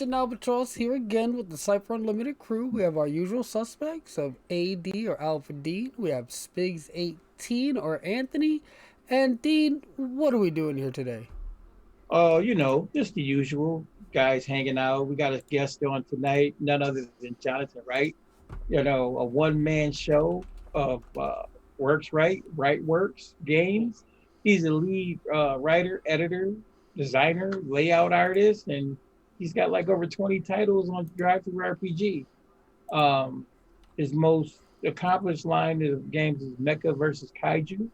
Captain Albatross here again with the Cipher Unlimited crew. We have our usual suspects of AD or Alpha Dean. We have Spigs 18 or Anthony. And Dean, what are we doing here today? Just the usual guys hanging out. We got a guest on tonight, none other than Johnathan Wright. A one-man show of Works Right Works Games. He's a lead writer, editor, designer, layout artist, and he's got like over 20 titles on Drive Through RPG. Um, his most accomplished line of games is Mecca versus Kaiju.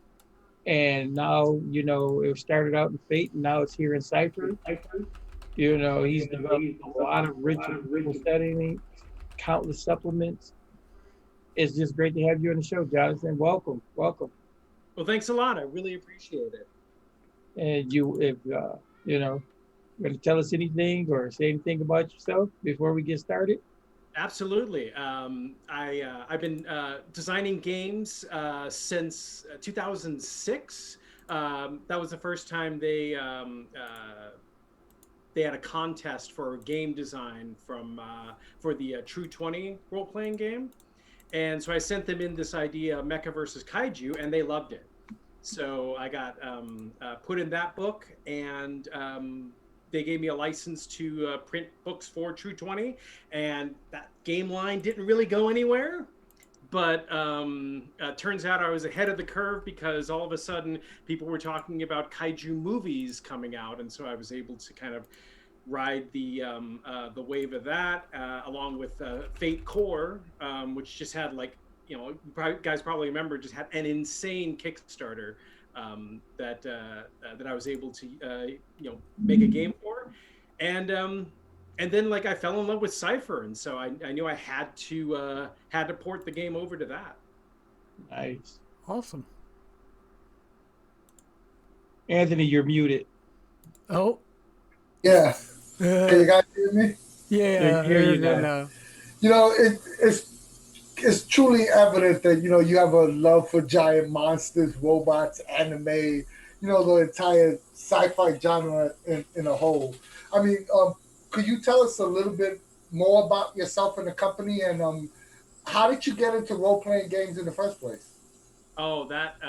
And now, it started out in Fate, and now it's here in Cipher. He's developed a lot of ritual studying, countless supplements. It's just great to have you on the show, Jonathan. Welcome, welcome. Well, thanks a lot. I really appreciate it. And if you're going to tell us anything or say anything about yourself before we get started. Absolutely. I've been designing games since 2006. That was the first time they had a contest for game design for the True 20 role playing game, and so I sent them in this idea, Mecca versus Kaiju, and they loved it. So I got put in that book, and they gave me a license to print books for True 20, and that game line didn't really go anywhere. But turns out I was ahead of the curve because all of a sudden people were talking about kaiju movies coming out, and so I was able to kind of ride the wave of that, along with Fate Core, which just had you guys probably remember, just had an insane Kickstarter that I was able to make a game for, and then I fell in love with Cipher, and so I knew I had to port the game over to that. Nice, awesome. Anthony, you're muted. Oh, yeah. Can you guys hear me? Yeah, hear you now. It's truly evident that you have a love for giant monsters, robots, anime, the entire sci-fi genre in a whole. I mean, could you tell us a little bit more about yourself and the company, and how did you get into role-playing games in the first place? Oh, that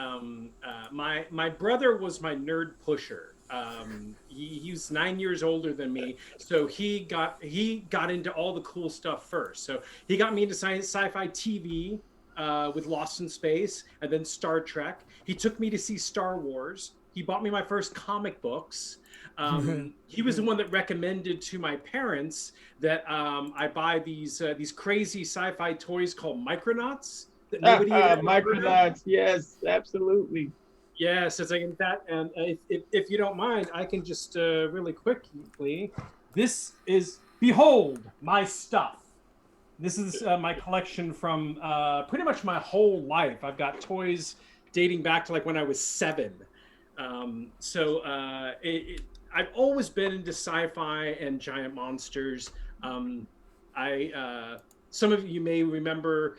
my brother was my nerd pusher. He's 9 years older than me, so he got into all the cool stuff first. So he got me into sci-fi TV with Lost in Space, and then Star Trek. He took me to see Star Wars. He bought me my first comic books. He was the one that recommended to my parents that I buy these crazy sci-fi toys called Micronauts that nobody had ever heard of. Micronauts, yes, absolutely. Yes, it's like that. And if you don't mind, I can just really quickly. This is, behold my stuff. This is my collection from pretty much my whole life. I've got toys dating back to when I was 7. I've always been into sci-fi and giant monsters. Some of you may remember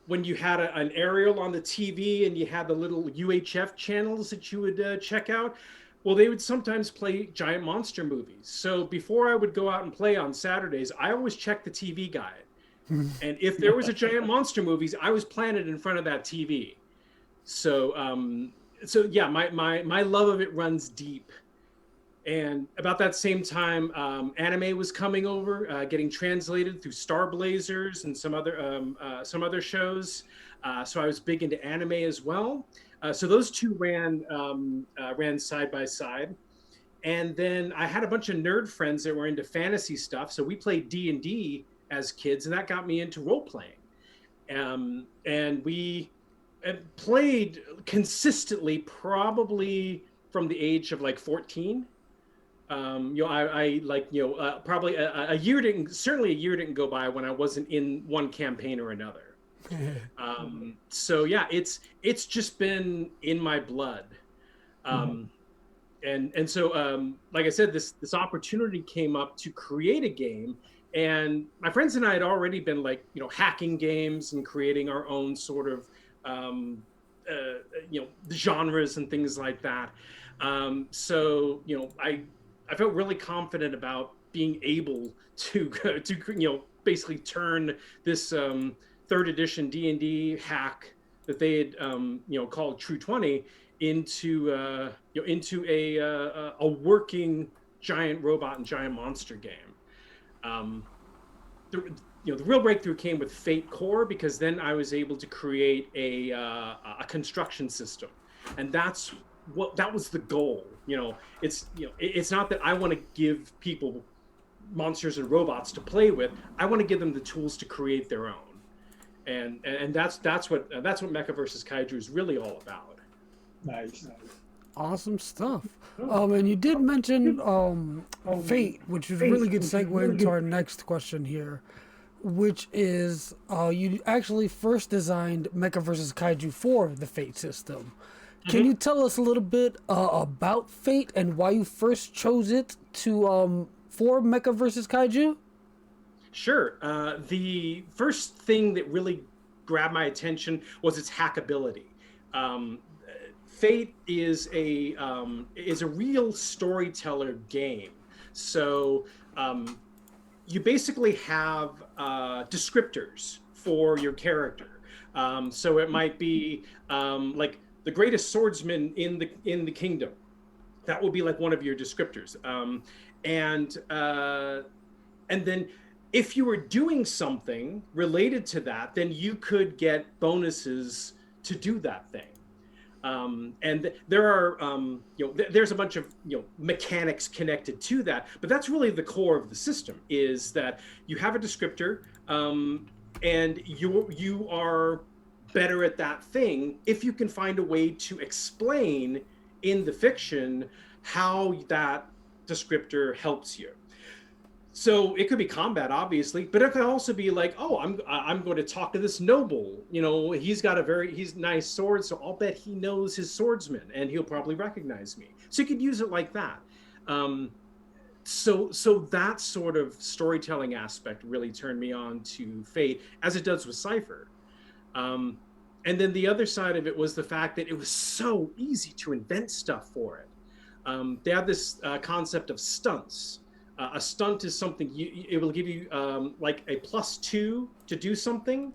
when you had an aerial on the TV and you had the little UHF channels that you would check out. Well, they would sometimes play giant monster movies. So before I would go out and play on Saturdays, I always checked the TV guide. And if there was a giant monster movies, I was planted in front of that TV. So yeah, my love of it runs deep. And about that same time, anime was coming over, getting translated through Star Blazers and some other shows. So I was big into anime as well. So those two ran side by side. And then I had a bunch of nerd friends that were into fantasy stuff. So we played D&D as kids, and that got me into role playing. And we played consistently, probably from the age of 14. Probably a year didn't go by when I wasn't in one campaign or another. So yeah, it's just been in my blood. And so like I said, this opportunity came up to create a game, and my friends and I had already been hacking games and creating our own sort of genres and things like that. So I felt really confident about being able to basically turn this third edition D&D hack that they had called True 20 into a working giant robot and giant monster game. The real breakthrough came with Fate Core, because then I was able to create a construction system, and that was the goal. It's not that I want to give people monsters and robots to play with. I want to give them the tools to create their own, and that's what Mecca versus Kaiju is really all about. Nice. Awesome stuff. And you did mention Fate, which is a really good segue into our next question here, which is you actually first designed Mecca vs. Kaiju for the Fate system. Can you tell us a little bit about Fate and why you first chose it to for Mecca vs. Kaiju? Sure. The first thing that really grabbed my attention was its hackability. Fate is a real storyteller game. So you basically have descriptors for your character. So it might be like the greatest swordsman in the kingdom. That will be like one of your descriptors. And then if you were doing something related to that, then you could get bonuses to do that thing. And there are, there's a bunch of, mechanics connected to that, but that's really the core of the system, is that you have a descriptor, and you are better at that thing if you can find a way to explain in the fiction how that descriptor helps you. So it could be combat, obviously, but it could also be like, oh, I'm going to talk to this noble. He's nice sword, so I'll bet he knows his swordsman, and he'll probably recognize me. So you could use it like that. So that sort of storytelling aspect really turned me on to Fate, as it does with Cipher. And then the other side of it was the fact that it was so easy to invent stuff for it. They have this concept of stunts. A stunt is something it will give you like a +2 to do something,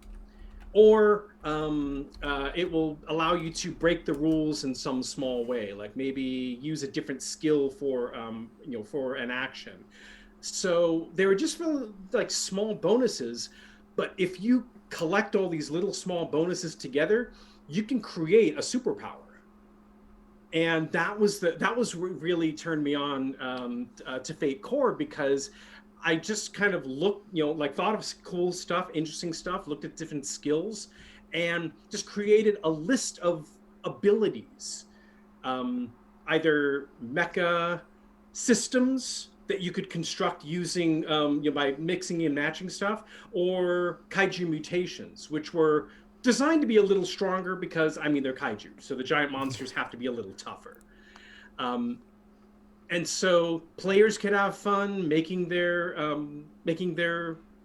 or it will allow you to break the rules in some small way, like maybe use a different skill for for an action. So they were just really like small bonuses, but if you collect all these little small bonuses together, you can create a superpower. And that was really turned me on to Fate Core, because I just kind of looked, thought of cool stuff, interesting stuff, looked at different skills, and just created a list of abilities, either mecha systems that you could construct using by mixing and matching stuff, or kaiju mutations, which were designed to be a little stronger because, they're kaiju, so the giant monsters have to be a little tougher. And so players could have fun making their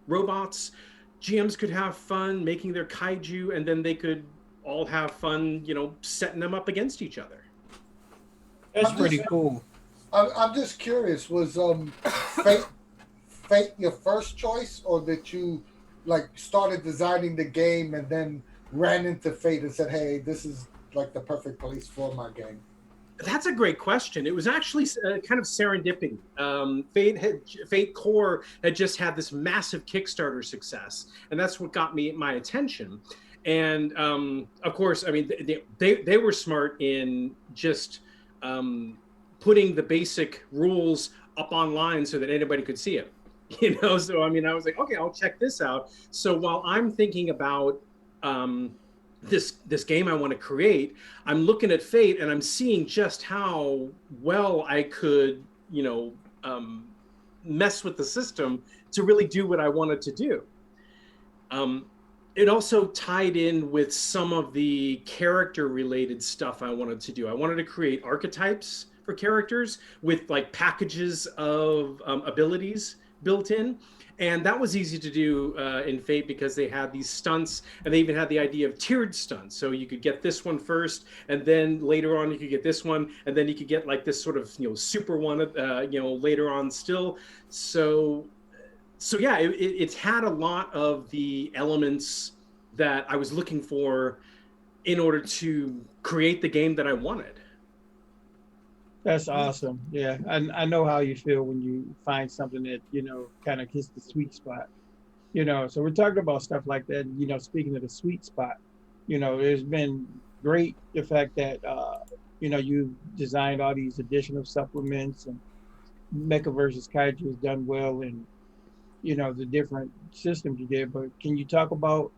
robots. GMs could have fun making their kaiju, and then they could all have fun, setting them up against each other. That's pretty cool. I'm just curious, was Fate your first choice, or that you started designing the game and then ran into Fate and said, hey, this is like the perfect place for my game? That's a great question. It was actually kind of serendipity. Fate Core had just had this massive Kickstarter success, and that's what got my attention. And of course, they were smart in just putting the basic rules up online so that anybody could see it. So I was like, okay, I'll check this out. So while I'm thinking about this game I want to create, I'm looking at Fate and I'm seeing just how well I could, mess with the system to really do what I wanted to do. It also tied in with some of the character-related stuff I wanted to do. I wanted to create archetypes for characters with packages of abilities built in. And that was easy to do in Fate because they had these stunts, and they even had the idea of tiered stunts. So you could get this one first, and then later on you could get this one, and then you could get like this sort of super one, later on still. So yeah, it's had a lot of the elements that I was looking for in order to create the game that I wanted. That's awesome. Yeah, I know how you feel when you find something that kind of hits the sweet spot. So we're talking about stuff like that. Speaking of the sweet spot, there's been great the fact that you designed all these additional supplements, and Mecca versus Kaiju has done well, and the different systems you did. But can you talk about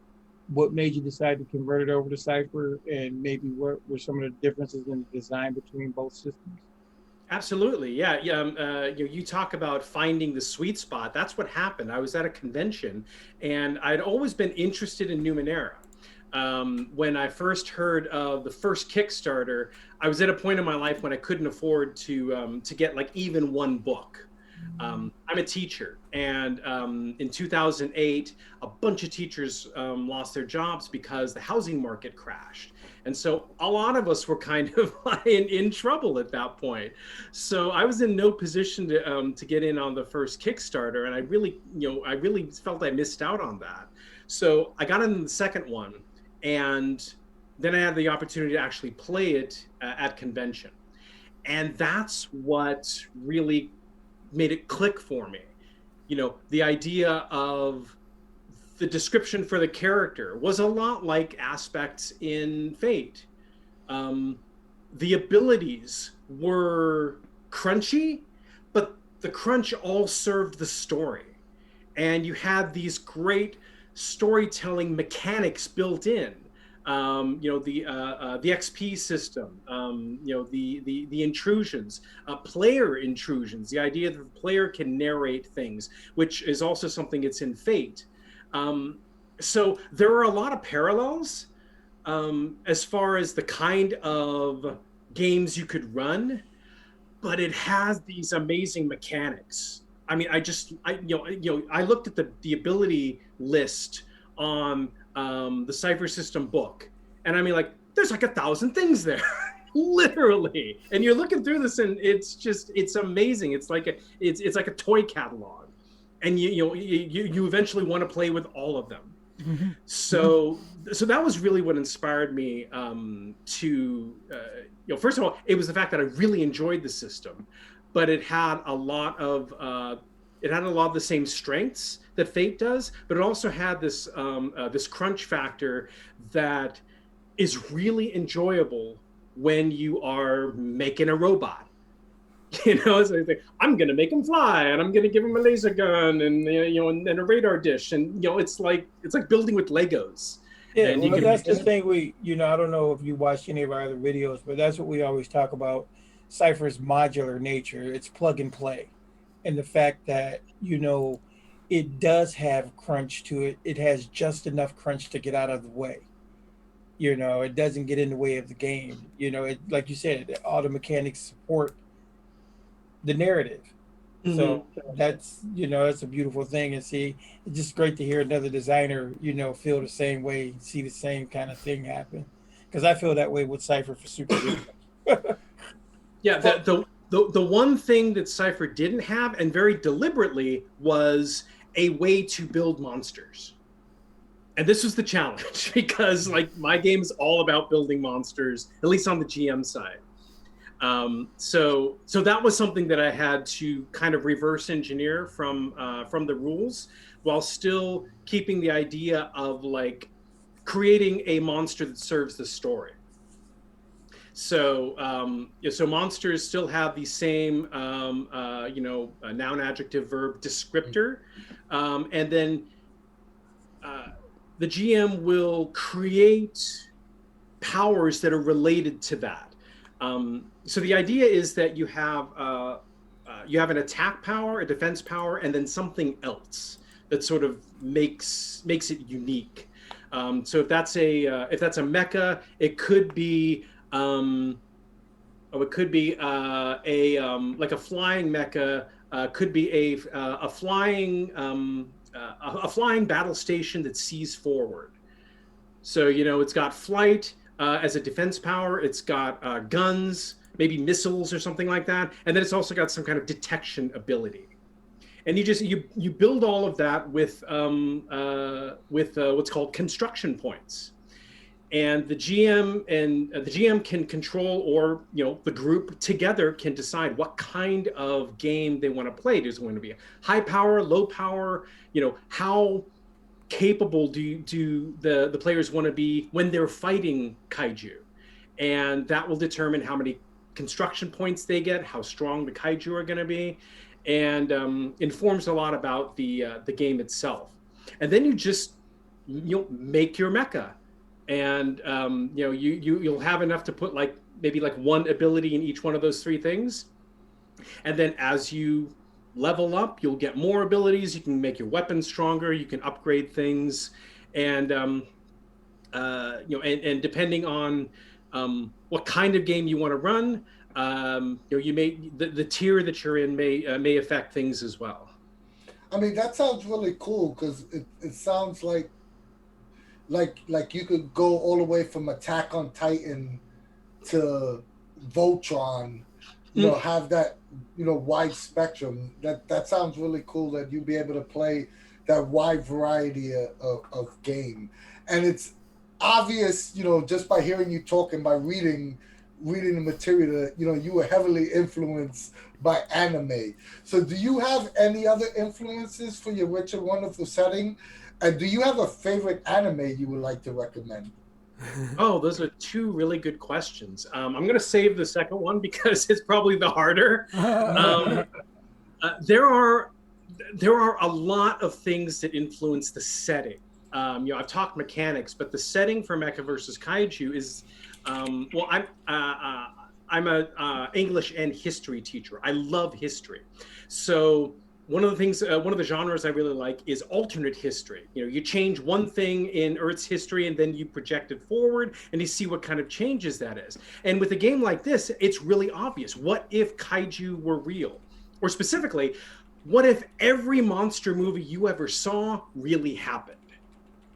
what made you decide to convert it over to Cipher, and maybe what were some of the differences in the design between both systems? Absolutely, yeah. You talk about finding the sweet spot. That's what happened. I was at a convention, and I'd always been interested in Numenera. When I first heard of the first Kickstarter, I was at a point in my life when I couldn't afford to get like even one book. I'm a teacher, and in 2008, a bunch of teachers lost their jobs because the housing market crashed. And so a lot of us were kind of in trouble at that point. So I was in no position to get in on the first Kickstarter, and I really felt I missed out on that. So I got in the second one, and then I had the opportunity to actually play it at convention. And that's what really made it click for me. The idea of the description for the character was a lot like aspects in Fate. The abilities were crunchy, but the crunch all served the story. And you had these great storytelling mechanics built in. The XP system, the intrusions, player intrusions, the idea that the player can narrate things, which is also something that's in Fate. So there are a lot of parallels as far as the kind of games you could run, but it has these amazing mechanics. I mean, I looked at the ability list on the Cipher System book, and I mean, like, there's like 1,000 things there, literally. And you're looking through this, and it's amazing. It's like a toy catalog, and you eventually want to play with all of them. Mm-hmm. So that was really what inspired me to first of all, it was the fact that I really enjoyed the system, but it had a lot of the same strengths that Fate does, but it also had this crunch factor that is really enjoyable when you are making a robot. So I'm going to make him fly, and I'm going to give him a laser gun, and and a radar dish, and it's like building with Legos. Yeah, and that's the thing I don't know if you watched any of our other videos, but that's what we always talk about. Cipher's modular nature, it's plug and play, and the fact that it does have crunch to it. It has just enough crunch to get out of the way. It doesn't get in the way of the game. It, like you said, all the mechanics support the narrative. Mm-hmm. So that's a beautiful thing. And see, it's just great to hear another designer feel the same way, see the same kind of thing happen, because I feel that way with Cipher for Super Yeah, the one thing that Cipher didn't have, and very deliberately, was a way to build monsters. And this was the challenge, because like my game is all about building monsters, at least on the GM side. So that was something that I had to kind of reverse engineer from the rules, while still keeping the idea of like creating a monster that serves the story. So so monsters still have the same noun, adjective, verb, descriptor, and then the GM will create powers that are related to that. So the idea is that you have an attack power, a defense power, and then something else that sort of makes it unique. So if that's a mecha, it could be Oh, it could be like a flying mecha. Could be a flying battle station that sees forward. So it's got flight as a defense power. It's got guns, maybe missiles or something like that, and then it's also got some kind of detection ability. And you build all of that with what's called construction points. And the GM can control, or the group together can decide what kind of game they want to play. Does it want to be a high power, low power? How capable do the players want to be when they're fighting kaiju? And that will determine how many construction points they get, how strong the kaiju are going to be, and informs a lot about the game itself. And then you'll make your mecha. And you'll have enough to put maybe one ability in each one of those three things, and then as you level up, you'll get more abilities. You can make your weapons stronger. You can upgrade things, and and depending on what kind of game you want to run, you may the tier that you're in may affect things as well. I mean, that sounds really cool because it sounds like you could go all the way from Attack on Titan to Voltron, have that, wide spectrum. That sounds really cool that you'd be able to play that wide variety of game. And it's obvious, just by hearing you talk and by reading the material that, you were heavily influenced by anime. So do you have any other influences for your rich and wonderful setting? And do you have a favorite anime you would like to recommend? Oh, those are two really good questions. I'm going to save the second one because it's probably the harder. There are a lot of things that influence the setting. I've talked mechanics, but the setting for Mecha versus Kaiju is, I'm a English and history teacher. I love history, so. One of the genres I really like is alternate history. You change one thing in Earth's history and then you project it forward and you see what kind of changes that is. And with a game like this, it's really obvious. What if kaiju were real? Or specifically, what if every monster movie you ever saw really happened?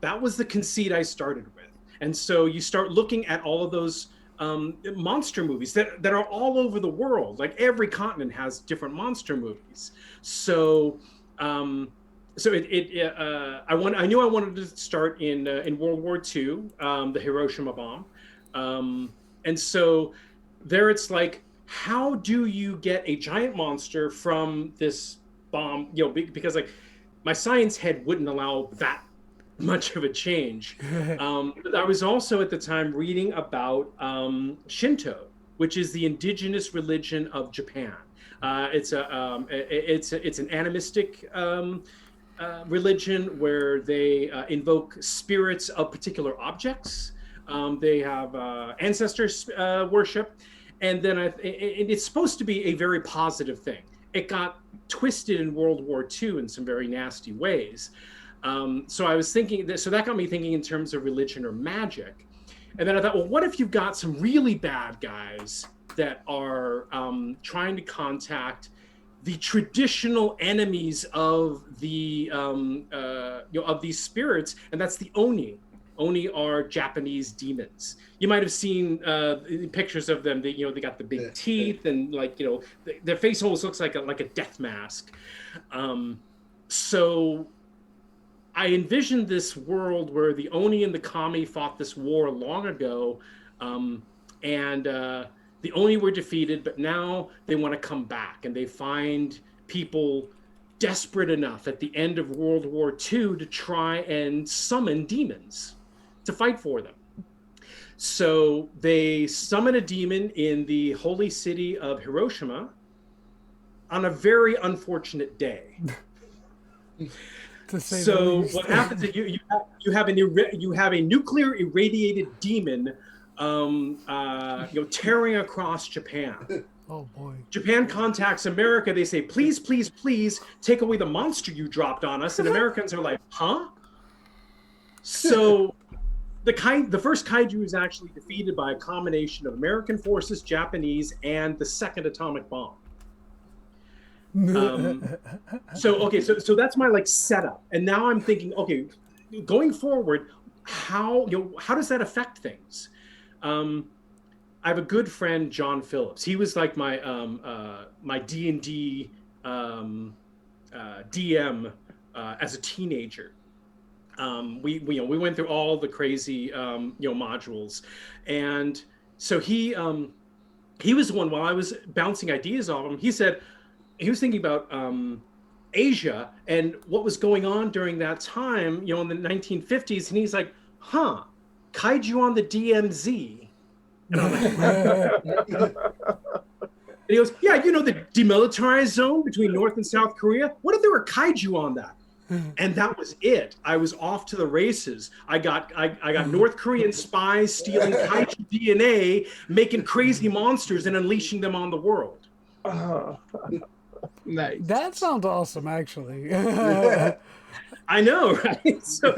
That was the conceit I started with. And so you start looking at all of those monster movies that are all over the world. Like every continent has different monster movies. So I knew I wanted to start in World War II, the Hiroshima bomb, and so there it's like, how do you get a giant monster from this bomb? Because my science head wouldn't allow that much of a change. I was also at the time reading about Shinto, which is the indigenous religion of Japan. It's an animistic religion where they invoke spirits of particular objects. They have ancestors worship, and then it's supposed to be a very positive thing. It got twisted in World War II in some very nasty ways. So I was thinking that got me thinking in terms of religion or magic. And then I thought, well, what if you've got some really bad guys that are trying to contact the traditional enemies of the of these spirits, and that's the Oni. Oni are Japanese demons. You might have seen pictures of them. They got the big teeth, and their face almost looks like a death mask. So I envisioned this world where the Oni and the Kami fought this war long ago, and the Oni were defeated, but now they want to come back, and they find people desperate enough at the end of World War II to try and summon demons to fight for them. So they summon a demon in the holy city of Hiroshima on a very unfortunate day. So what happens is you have a nuclear irradiated demon tearing across Japan. Oh boy. Japan contacts America. They say, please, please, please take away the monster you dropped on us. And Americans are like, huh? So the first kaiju is actually defeated by a combination of American forces, Japanese, and the second atomic bomb. So that's my like setup, and now I'm thinking, okay, going forward, how does that affect things? I have a good friend, John Phillips. He was like my my D&D DM as a teenager. We went through all the crazy modules, and so he was the one, while I was bouncing ideas off him. He said he was thinking about Asia and what was going on during that time, in the 1950s, and he's like, kaiju on the DMZ. And I'm like, and he goes, yeah, the demilitarized zone between North and South Korea. What if there were kaiju on that? And that was it. I was off to the races. I got North Korean spies stealing kaiju DNA, making crazy monsters, and unleashing them on the world. Nice. That sounds awesome, actually. I know, right? So,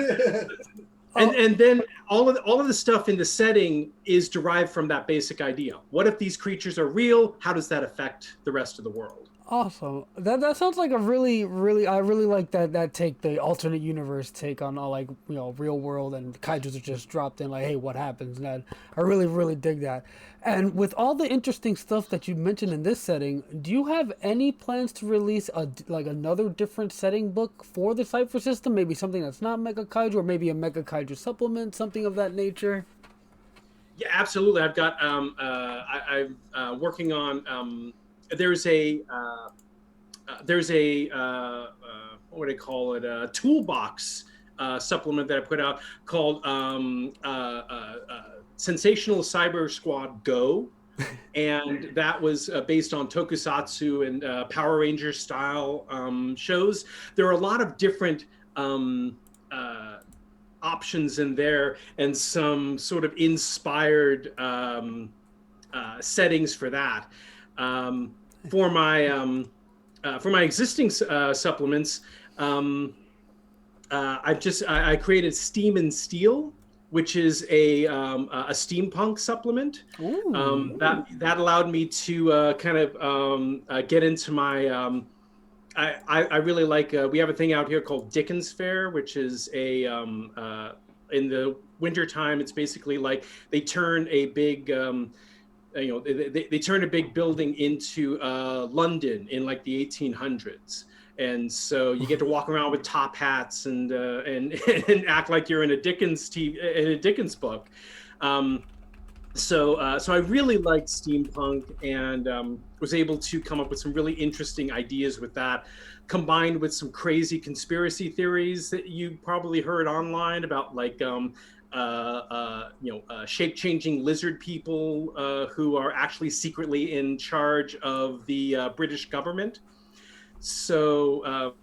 and then all of the stuff in the setting is derived from that basic idea. What if these creatures are real? How does that affect the rest of the world? Awesome. That sounds like a really I really like that take, the alternate universe take on all, like, real world, and kaijus are just dropped in, like, hey, what happens? And I really dig that. And with all the interesting stuff that you mentioned in this setting, do you have any plans to release another different setting book for the Cipher system? Maybe something that's not Mecha Kaiju, or maybe a Mecha Kaiju supplement, something of that nature? Yeah, absolutely. I've got I'm working on there's a what do they call it? A toolbox supplement that I put out called Sensational Cyber Squad Go, and that was based on tokusatsu and Power Rangers style shows. There are a lot of different options in there, and some sort of inspired settings for that. For my existing supplements, I created Steam and Steel, which is a steampunk supplement. That allowed me to kind of get into my. I really like. We have a thing out here called Dickens Fair, which is a in the wintertime. It's basically like they turn a big. They turned a big building into London in like the 1800s, and so you get to walk around with top hats and act like you're in a Dickens book. So I really liked steampunk, and was able to come up with some really interesting ideas with that, combined with some crazy conspiracy theories that you probably heard online about, like shape-changing lizard people who are actually secretly in charge of the British government. So,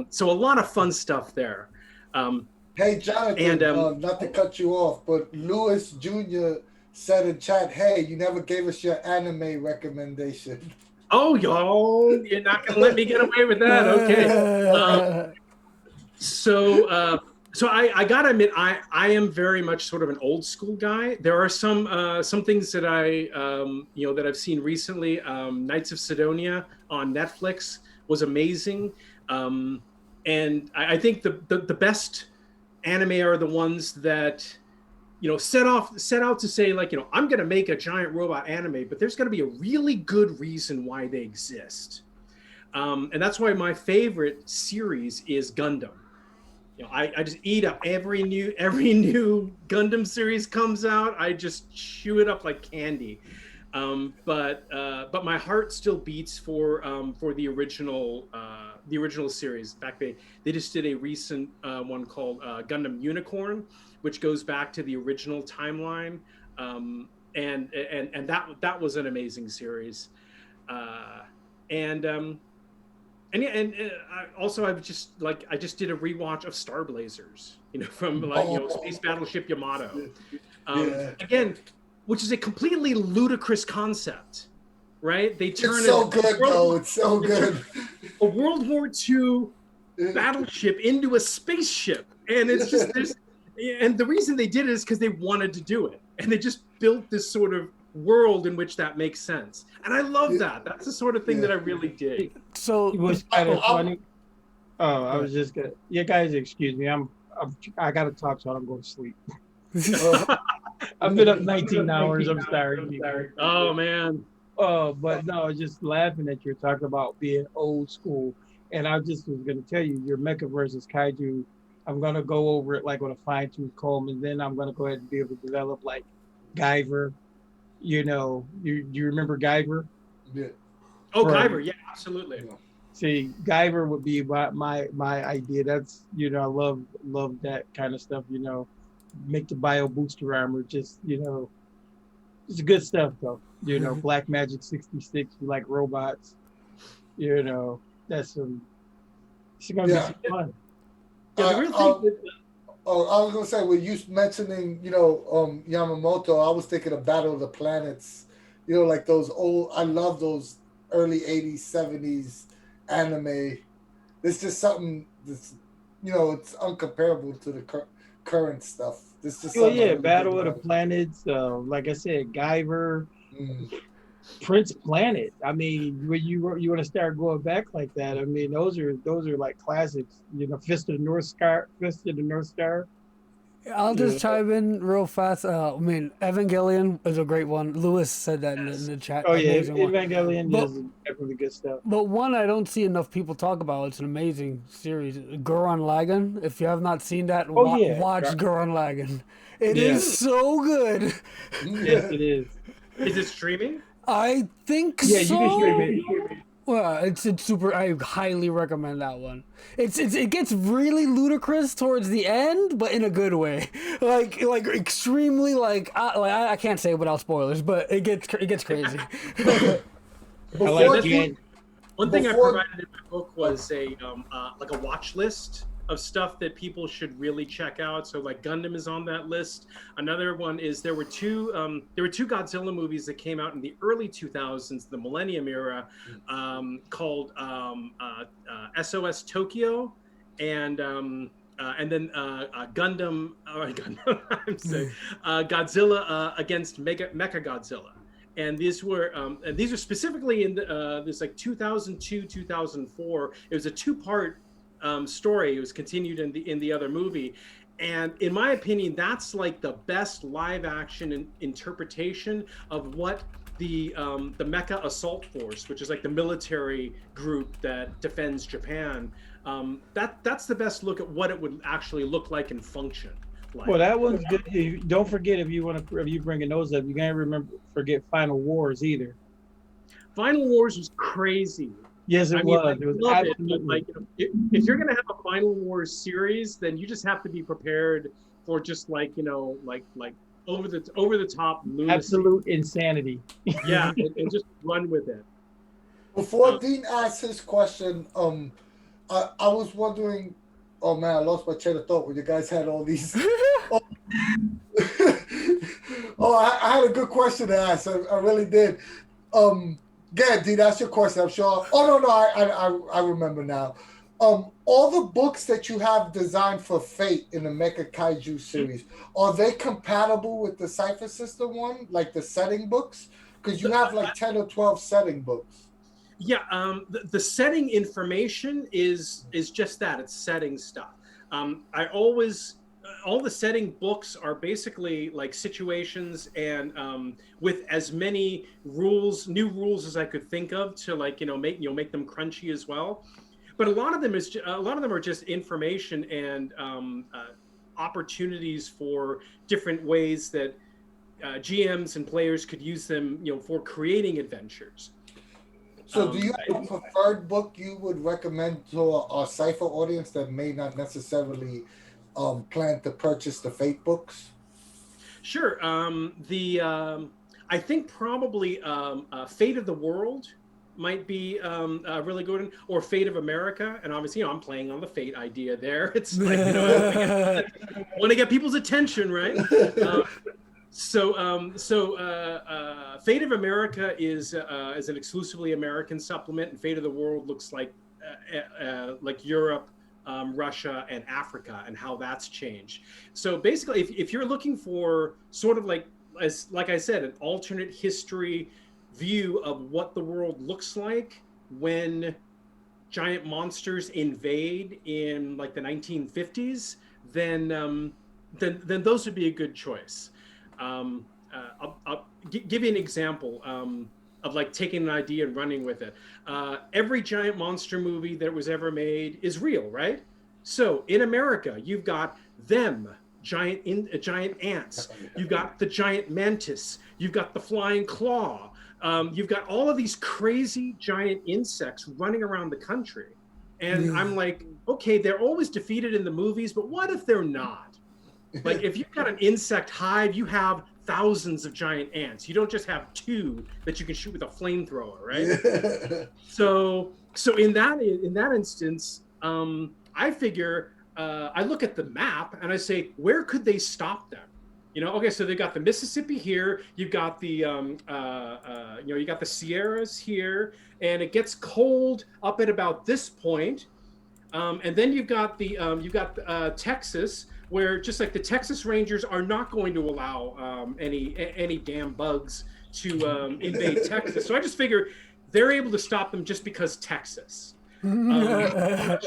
so a lot of fun stuff there. Hey, Jonathan, and not to cut you off, but Lewis Jr. said in chat, hey, you never gave us your anime recommendation. Oh, y'all, you're not going to let me get away with that. Okay. So I gotta admit, I am very much sort of an old school guy. There are some things that that I've seen recently. Knights of Sidonia on Netflix was amazing, and I think the best anime are the ones that set out to say, like, I'm gonna make a giant robot anime, but there's gonna be a really good reason why they exist, and that's why my favorite series is Gundam. I just eat up every new Gundam series comes out. I just chew it up like candy. But my heart still beats for the original series. In fact, they just did a recent one called Gundam Unicorn, which goes back to the original timeline, and that was an amazing series. I just did a rewatch of Star Blazers, from Space Battleship Yamato. Again, which is a completely ludicrous concept, right? They turn it's so good, though. It's so good. A World War II battleship into a spaceship, And it's just there's, and the reason they did it is because they wanted to do it, and they just built this sort of world in which that makes sense. And I love that. That's the sort of thing that I really dig. So It was kind of I'm- funny. Oh, I was just gonna. You guys, excuse me. I gotta talk, so I don't go to sleep. I've been up 19 hours. I'm sorry. Oh man. But no, I was just laughing at you talking about being old school, and I just was gonna tell you your Mecca versus Kaiju. I'm gonna go over it like with a fine tooth comb, and then I'm gonna go ahead and be able to develop like Guyver. You know, you remember Guyver? Yeah. Oh, Right. Guyver, yeah, absolutely. See, Guyver would be my idea. That's I love that kind of stuff. Make the bio booster armor. Just it's good stuff though. Black Magic 66. You like robots. That's some. It's gonna be some fun. Yeah, the real thing. Oh, I was gonna say, with you mentioning, Yamamoto, I was thinking of Battle of the Planets. Like those old. I love those early '80s, '70s anime. It's just something that's, it's uncomparable to the current stuff. This just Battle of the Planets. Like I said, Guyver, Prince Planet. I mean, when you want to start going back like that, I mean, those are like classics. Fist of the North Star. I'll just chime in real fast. I mean, Evangelion is a great one. Lewis said that in the chat. Oh yeah, Amazing one. Evangelion is definitely good stuff. But one I don't see enough people talk about. It's an amazing series. Gurren Lagann. If you have not seen that, watch Gurren Lagann. It is so good. Yes, it is. Is it streaming? I think so. Yeah, you can stream it. Well, it's super. I highly recommend that one. It gets really ludicrous towards the end, but in a good way. Like extremely I can't say without spoilers, but it gets crazy. One thing I provided in my book was a watch list of stuff that people should really check out. So like Gundam is on that list. Another one is there were two Godzilla movies that came out in the early 2000s, the Millennium era, called SOS Tokyo and then Gundam. I'm saying Godzilla against Mecha Godzilla. And these were specifically in this like 2002, 2004. It was a two-part story. It was continued in the other movie, and in my opinion, that's like the best live action interpretation of what the Mecha Assault Force, which is like the military group that defends Japan. That's the best look at what it would actually look like and function. Well, that one's good. Don't forget if you bringing those up, you can't forget Final Wars either. Final Wars was crazy. Yes, it was. It was absolutely. If you're gonna have a Final Wars series, then you just have to be prepared for just like over the top lunacy. Absolute insanity. Yeah, and just run with it. Before Dean asks his question, I was wondering. Oh man, I lost my train of thought when you guys had all these. I had a good question to ask. I really did. Yeah, Dean, that's your question, I'm sure. Oh no, I remember now. All the books that you have designed for Fate in the Mecha Kaiju series, are they compatible with the Cipher System one, like the setting books? Because you have like 10 or 12 setting books. Yeah, the setting information is just that. It's setting stuff. All the setting books are basically like situations and with as many new rules as I could think of to make them crunchy as well. But a lot of them are just information and opportunities for different ways that GMs and players could use them, for creating adventures. So do you have a preferred book you would recommend to a Cipher audience that may not necessarily plan to purchase the Fate books? Sure. I think probably Fate of the World might be a really good one, or Fate of America. And obviously, I'm playing on the Fate idea there. It's like, want to get people's attention, right? So Fate of America is an exclusively American supplement, and Fate of the World looks like Europe Russia and Africa and how that's changed. So basically, if you're looking for sort of like I said, an alternate history view of what the world looks like when giant monsters invade in like the 1950s, then those would be a good choice. I'll give you an example of like taking an idea and running with it. Every giant monster movie that was ever made is real, right? So in America, you've got them, giant ants. You've got the giant mantis. You've got the flying claw. You've got all of these crazy giant insects running around the country. And I'm like, okay, they're always defeated in the movies, but what if they're not? Like if you've got an insect hive, you have thousands of giant ants. You don't just have two that you can shoot with a flamethrower, right? So in that instance, I figure I look at the map and I say, where could they stop them? You know, okay, so they've got the Mississippi here. You've got the you got the Sierras here, and it gets cold up at about this point. And then you've got Texas, where just like the Texas Rangers are not going to allow any damn bugs to invade Texas. So I just figure they're able to stop them just because Texas. But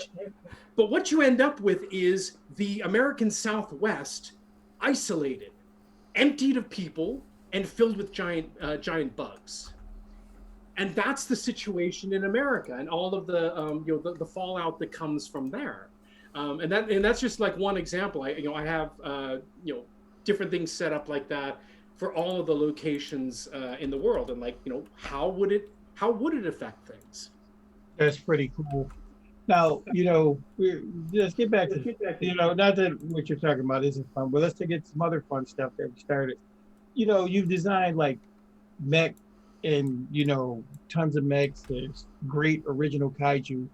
what you end up with is the American Southwest isolated, emptied of people, and filled with giant bugs. And that's the situation in America, and all of the the fallout that comes from there. And that's just like one example. I have different things set up like that for all of the locations in the world, and like how would it affect things? That's pretty cool. Now, let's get back to, not that what you're talking about isn't fun, but let's get some other fun stuff that we started. You've designed like mech and, tons of mechs. There's great original kaiju.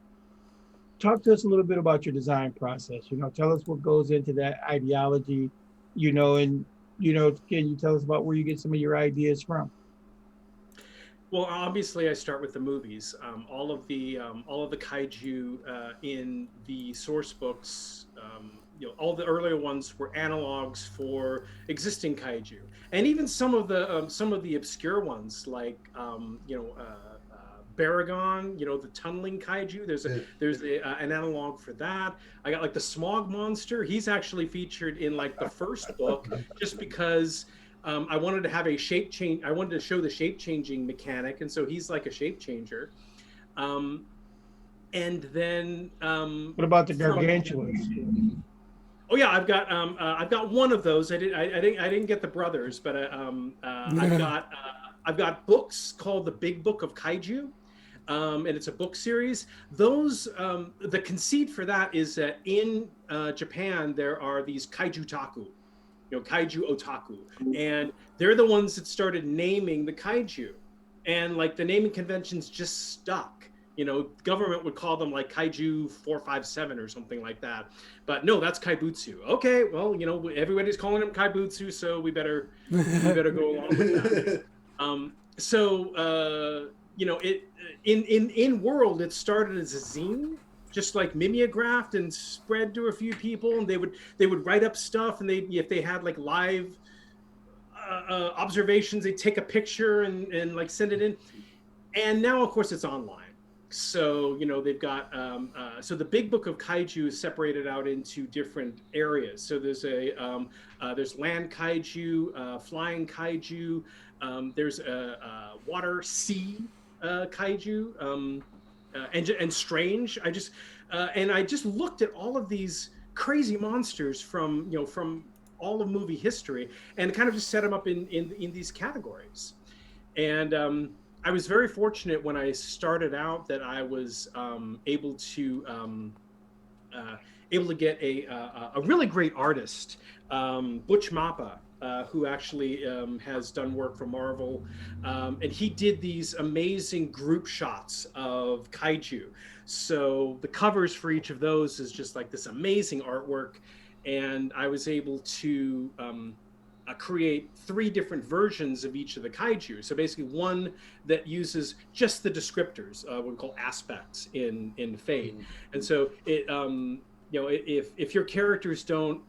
Talk to us a little bit about your design process. Tell us what goes into that ideology, and, can you tell us about where you get some of your ideas from? Well, obviously, I start with the movies. All of the kaiju in the source books, all the earlier ones were analogs for existing kaiju, and even some of the obscure ones like Baragon, the tunneling kaiju. There's an analog for that. I got like the smog monster. He's actually featured in like the first book, just because. I wanted to have a shape change. I wanted to show the shape changing mechanic, and so he's like a shape changer. And then what about the gargantuans? Oh yeah, I've got one of those. I didn't get the brothers, but I've got books called the Big Book of Kaiju, and it's a book series. Those the conceit for that is that in Japan there are these kaiju taku. Kaiju otaku, and they're the ones that started naming the kaiju, and like the naming conventions just stuck. Government would call them like kaiju 457 or something like that, but no, that's kaibutsu. Okay, well, everybody's calling them kaibutsu, so we better go along with that. It in world it started as a zine, just like mimeographed and spread to a few people, and they would write up stuff, and if they had like live observations, they'd take a picture and like send it in. And now of course it's online, so they've got so the Big Book of Kaiju is separated out into different areas. So there's there's land kaiju, flying kaiju, there's a water sea kaiju, and strange. I just looked at all of these crazy monsters from all of movie history, and kind of just set them up in these categories. And I was very fortunate when I started out that I was able to get a really great artist, Butch Mappa, who actually has done work for Marvel, and he did these amazing group shots of kaiju. So the covers for each of those is just like this amazing artwork, and I was able to create 3 different versions of each of the kaiju. So basically one that uses just the descriptors, what we call aspects in Fate. And so if your characters don't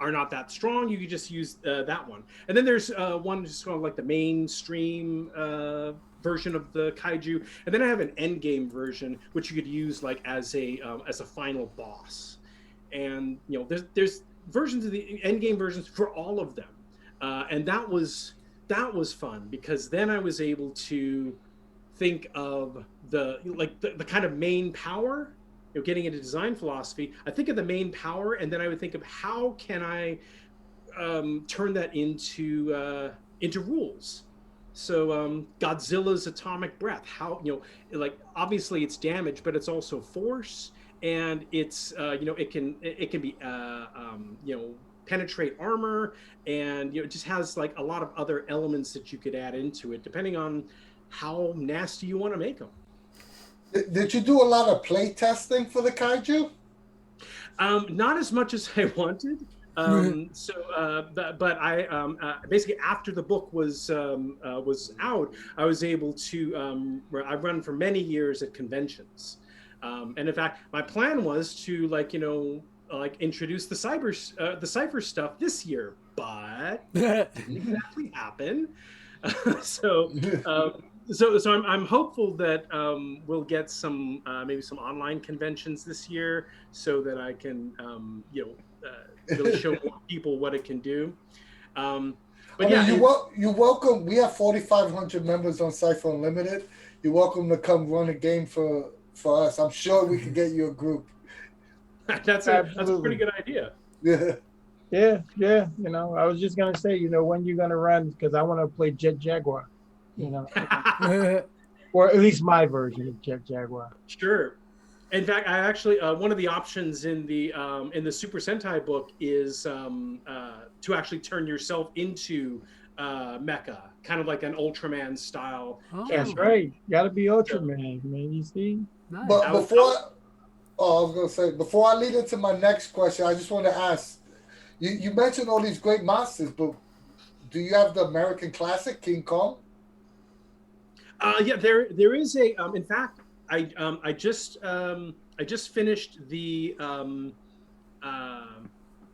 are not that strong, you could just use that one. And then there's one just kind of like the mainstream version of the kaiju, and then I have an end game version which you could use like as a final boss. And there's versions of the end game versions for all of them, and that was fun because then I was able to think of the kind of main power. Getting into design philosophy, I think of the main power, and then I would think of how can I turn that into rules. So Godzilla's atomic breath, how obviously it's damage, but it's also force, and it's it can be penetrate armor, and it just has like a lot of other elements that you could add into it depending on how nasty you want to make them. Did you do a lot of play testing for the kaiju? Not as much as I wanted. But I basically after the book was out, I was able to. I've run for many years at conventions, and in fact, my plan was to introduce the Cipher stuff this year, but it didn't exactly happen. So I'm hopeful that we'll get some maybe some online conventions this year so that I can really show more people what it can do. You're welcome. We have 4,500 members on Cipher Unlimited. You're welcome to come run a game for us. I'm sure we can get you a group. That's a pretty good idea. Yeah. Yeah. I was just gonna say, when you're gonna run, because I want to play Jet Jaguar. Or at least my version of Jet Jaguar. Sure. In fact, I actually one of the options in the Super Sentai book is to actually turn yourself into Mecca, kind of like an Ultraman style. Oh. That's right. You gotta be Ultraman, man. You see. Nice. But I was gonna say, before I lead into my next question, I just want to ask. You mentioned all these great monsters, but do you have the American classic King Kong? Yeah, there is a. In fact, I just finished the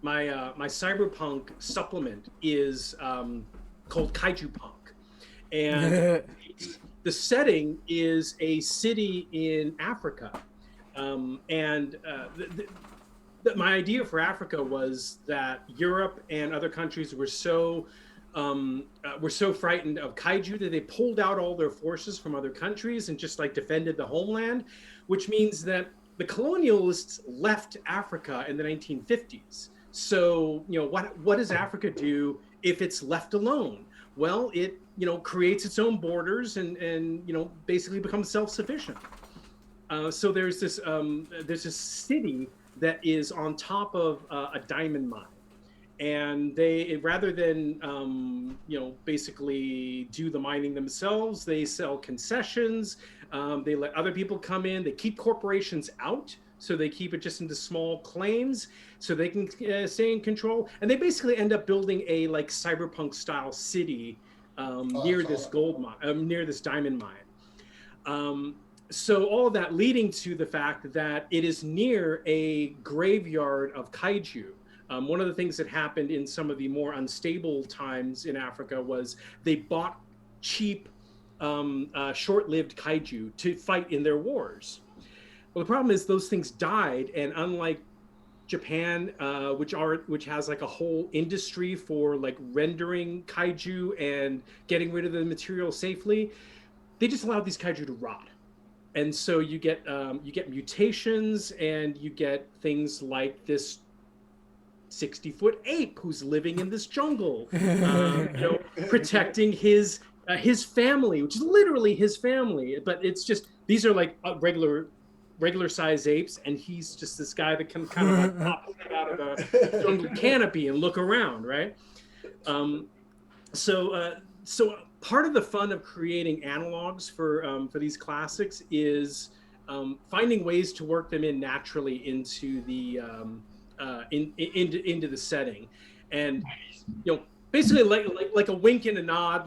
my cyberpunk supplement is called Kaiju Punk, and the setting is a city in Africa, and my idea for Africa was that Europe and other countries were so frightened of kaiju that they pulled out all their forces from other countries and just defended the homeland, which means that the colonialists left Africa in the 1950s. So what does Africa do if it's left alone? Well, it creates its own borders and basically becomes self-sufficient. So there's this city that is on top of a diamond mine, and they, rather than basically do the mining themselves, they sell concessions. They let other people come in. They keep corporations out, so they keep it just into small claims, so they can stay in control. And they basically end up building a cyberpunk style city near this gold mine, near this diamond mine. So all of that leading to the fact that it is near a graveyard of kaiju. One of the things that happened in some of the more unstable times in Africa was they bought cheap, short-lived kaiju to fight in their wars. Well, the problem is those things died, and unlike Japan, which has a whole industry for rendering kaiju and getting rid of the material safely, they just allowed these kaiju to rot. And so you get mutations, and you get things like this 60-foot ape who's living in this jungle, protecting his family, which is literally his family. But it's just, these are regular size apes, and he's just this guy that can kind of pop out of a jungle canopy and look around, right? So part of the fun of creating analogs for these classics is finding ways to work them in naturally into the into the setting, and basically like a wink and a nod,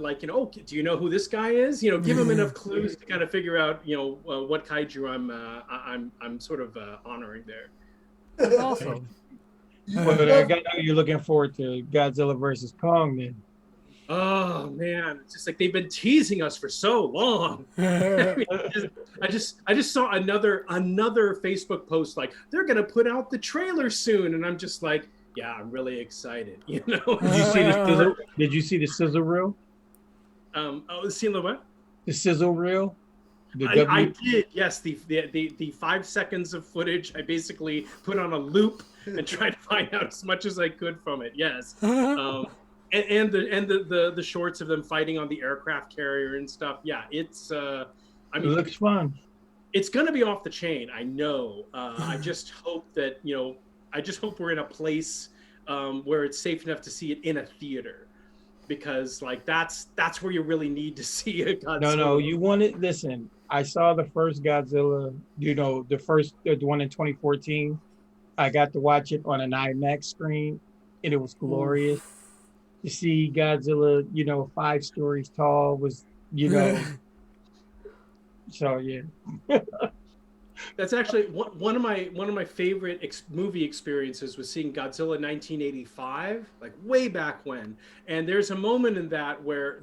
do you know who this guy is? Give him enough clues to kind of figure out what kaiju I'm sort of honoring there. Awesome. Well, I got know you're looking forward to Godzilla versus Kong then. Oh man, it's just like they've been teasing us for so long. I mean, I just saw another Facebook post like they're gonna put out the trailer soon, and I'm just like, yeah, I'm really excited. You know? Did you see the sizzle? Did you see the sizzle reel? Oh, seeing the what? The sizzle reel. I did. Yes, the 5 seconds of footage I basically put on a loop and tried to find out as much as I could from it. Yes. And the shorts of them fighting on the aircraft carrier and stuff. Yeah, it's I mean, it looks fun. It's gonna be off the chain. I know. I just hope that I just hope we're in a place where it's safe enough to see it in a theater, because like that's where you really need to see a Godzilla. No, you want it. Listen, I saw the first Godzilla. The one in 2014. I got to watch it on an IMAX screen, and it was glorious. To see Godzilla, 5 stories tall was, so yeah. That's actually one of my favorite movie experiences was seeing Godzilla 1985, like way back when. And there's a moment in that where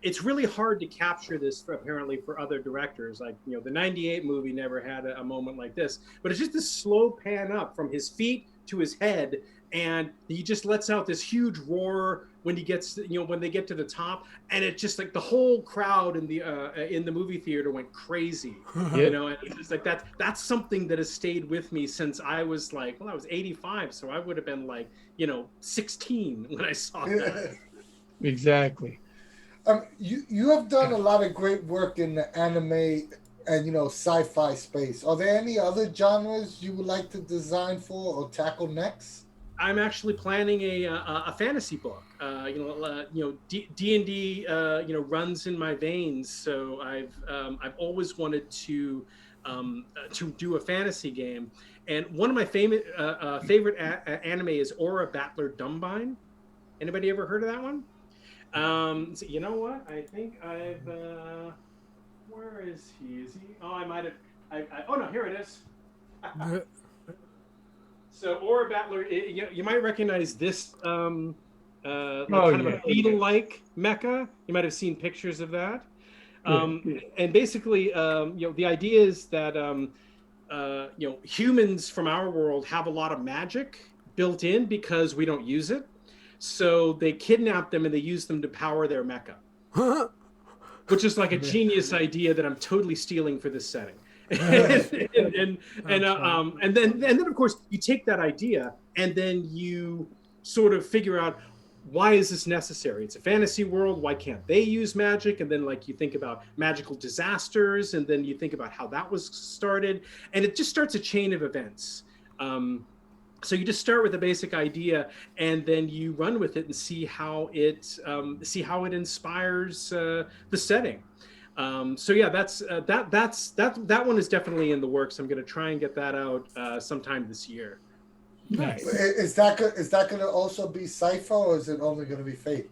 it's really hard to capture this apparently for other directors. Like the 98 movie never had a moment like this, but it's just this slow pan up from his feet to his head. And he just lets out this huge roar when he gets, when they get to the top, and it just like the whole crowd in the movie theater went crazy, and it's just like that's something that has stayed with me since I was I was 85, so I would have been 16 when I saw that. Exactly. You have done a lot of great work in the anime and sci-fi space. Are there any other genres you would like to design for or tackle next? I'm actually planning a fantasy book. D&D runs in my veins, so I've always wanted to do a fantasy game. And one of my favorite anime is Aura Battler Dumbine. Anybody ever heard of that one? So you know what? I think I've where is he? Is he? Oh, I might have. Oh no, here it is. So Aura Battler, you might recognize this kind of a beetle-like mecha. You might have seen pictures of that. And basically, the idea is that humans from our world have a lot of magic built in because we don't use it. So they kidnap them and they use them to power their mecha, which is like a genius idea that I'm totally stealing for this setting. and then of course you take that idea and then you sort of figure out, why is this necessary? It's a fantasy world. Why can't they use magic? And then you think about magical disasters, and then you think about how that was started, and it just starts a chain of events. So you just start with a basic idea, and then you run with it and see how it inspires the setting. So yeah, that one is definitely in the works. I'm going to try and get that out sometime this year. Nice. Is that going to also be Cipher, or is it only going to be Fate?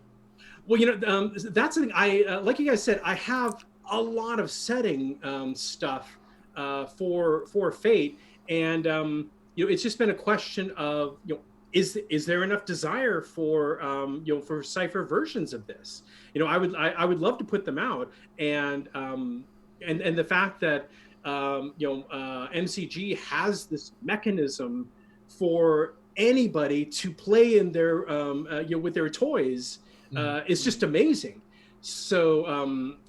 Well, that's the thing. I like you guys said, I have a lot of setting stuff for Fate, and it's just been a question of is there enough desire for for Cipher versions of this? I would love to put them out, and the fact that MCG has this mechanism for anybody to play in their with their toys is just amazing. So I'm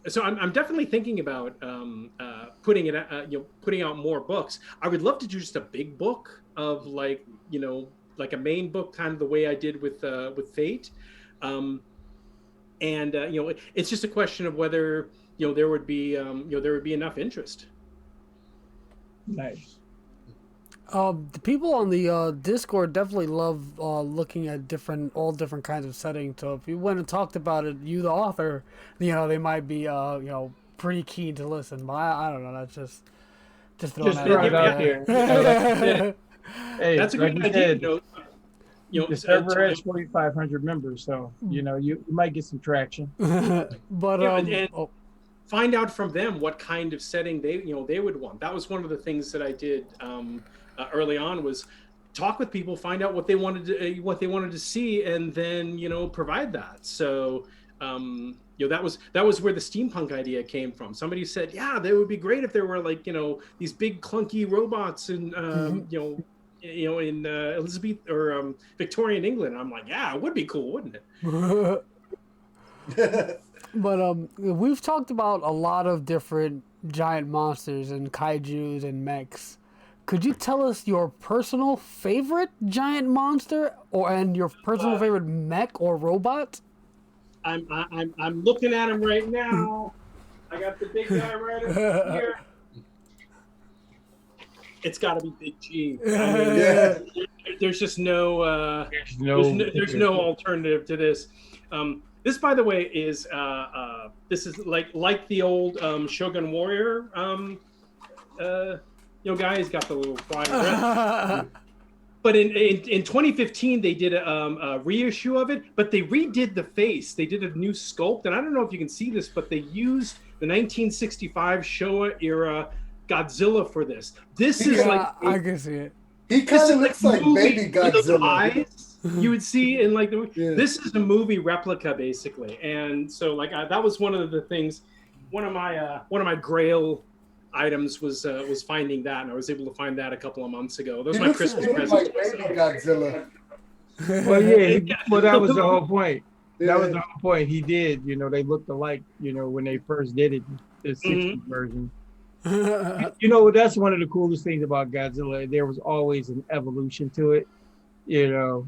definitely thinking about putting out more books. I would love to do just a big book of like a main book, kind of the way I did with Fate. It's just a question of whether there would be enough interest. Nice. The people on the Discord definitely love looking at all different kinds of settings. So if you went and talked about it, you the author, they might be pretty keen to listen. But I don't know. That's just throwing it out here. Hey, that's a good idea. The server has 4,500 members, so you might get some traction. But find out from them what kind of setting they would want. That was one of the things that I did early on was talk with people, find out what they wanted to see, and then provide that. So that was where the steampunk idea came from. Somebody said, yeah, that would be great if there were like these big clunky robots and in Elizabeth or Victorian England. And I'm like, yeah, it would be cool, wouldn't it? But we've talked about a lot of different giant monsters and kaijus and mechs. Could you tell us your personal favorite giant monster and your personal favorite mech or robot? I'm looking at him right now. I got the big guy right over here. It's got to be Big G. I mean, there's just no there's no alternative to this. This, by the way, is this is like the old Shogun Warrior guy. He's got the little flying breath. But in 2015, they did a reissue of it, but they redid the face. They did a new sculpt, and I don't know if you can see this, but they used the 1965 Showa era Godzilla for this. This is I can see it. He kind of looks like baby Godzilla. Eyes you would see in like this is a movie replica basically, and so that was one of the things. One of my Grail items was finding that, and I was able to find that a couple of months ago. That was my Christmas present. Like baby Godzilla. Well, well, that was the whole point. That was the whole point. He did, they looked alike, when they first did it, the 60s version. That's one of the coolest things about Godzilla. There was always an evolution to it,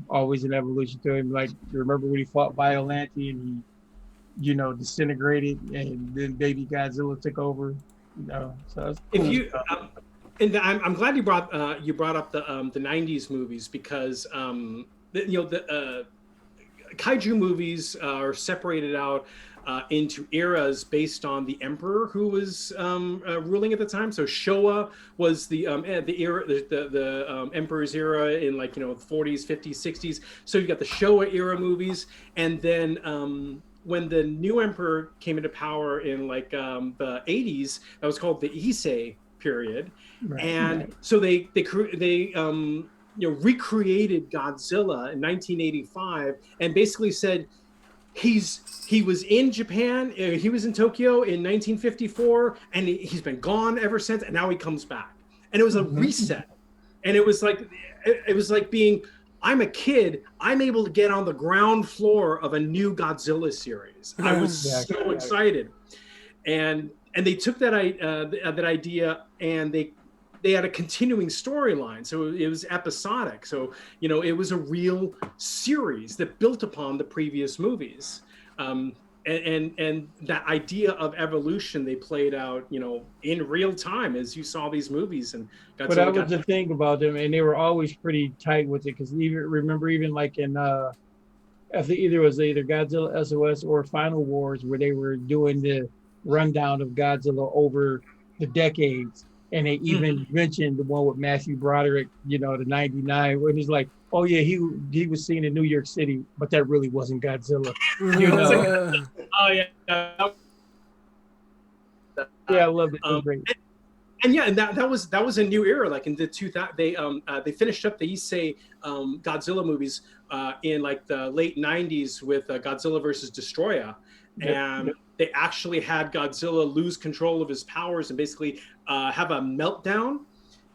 always an evolution to him. Like, remember when he fought Biollante and he, disintegrated, and then baby Godzilla took over. So if you and I'm glad you brought up the 90s movies, because the kaiju movies are separated out into eras based on the emperor who was ruling at the time. So Showa was the era, the emperor's era in 40s, 50s, 60s. So you got the Showa era movies, and then when the new emperor came into power in the 80s, that was called the Issei period. So they recreated Godzilla in 1985 and basically said he was in Japan, he was in Tokyo in 1954, and he's been gone ever since, and now he comes back. And it was a reset. And it was like being, I'm a kid, I'm able to get on the ground floor of a new Godzilla series. I was so excited. And they took that idea and they had a continuing storyline. So it was episodic. So, it was a real series that built upon the previous movies. And that idea of evolution they played out, in real time as you saw these movies. And but that was the thing about them, and they were always pretty tight with it, because even like in I think it was either Godzilla SOS or Final Wars, where they were doing the rundown of Godzilla over the decades, and they even mentioned the one with Matthew Broderick, the 99, where he's like, oh yeah, he was seen in New York City, but that really wasn't Godzilla. Oh yeah. Yeah, I love it. Great. And that was a new era. Like in the 2000, they finished up the Issei Godzilla movies in the late 90s with Godzilla versus Destroyer, and they actually had Godzilla lose control of his powers and basically have a meltdown.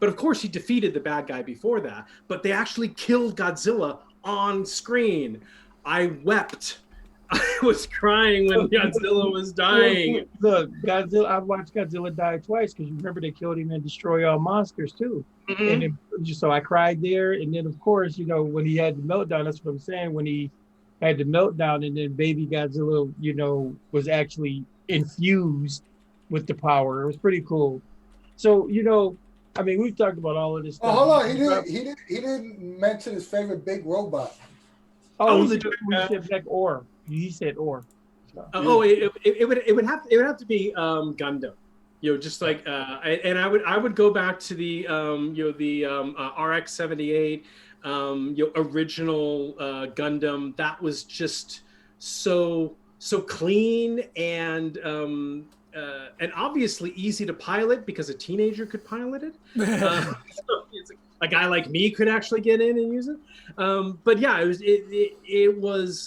But of course, he defeated the bad guy before that. But they actually killed Godzilla on screen. I wept. I was crying when Godzilla was dying. Look, Godzilla. I've watched Godzilla die twice, because you remember they killed him in Destroy All Monsters too. And so I cried there. And then of course, when he had the meltdown, that's what I'm saying. When he had the meltdown, and then baby Godzilla, was actually infused with the power. It was pretty cool. So, I mean, we've talked about all of this stuff. Oh, hold on, he didn't mention his favorite big robot. He said Black Ore. He said Ore. So. It would have to be Gundam. Just like and I would go back to the RX-78 original Gundam. That was just so clean and obviously easy to pilot, because a teenager could pilot it. So a guy like me could actually get in and use it. But yeah, it was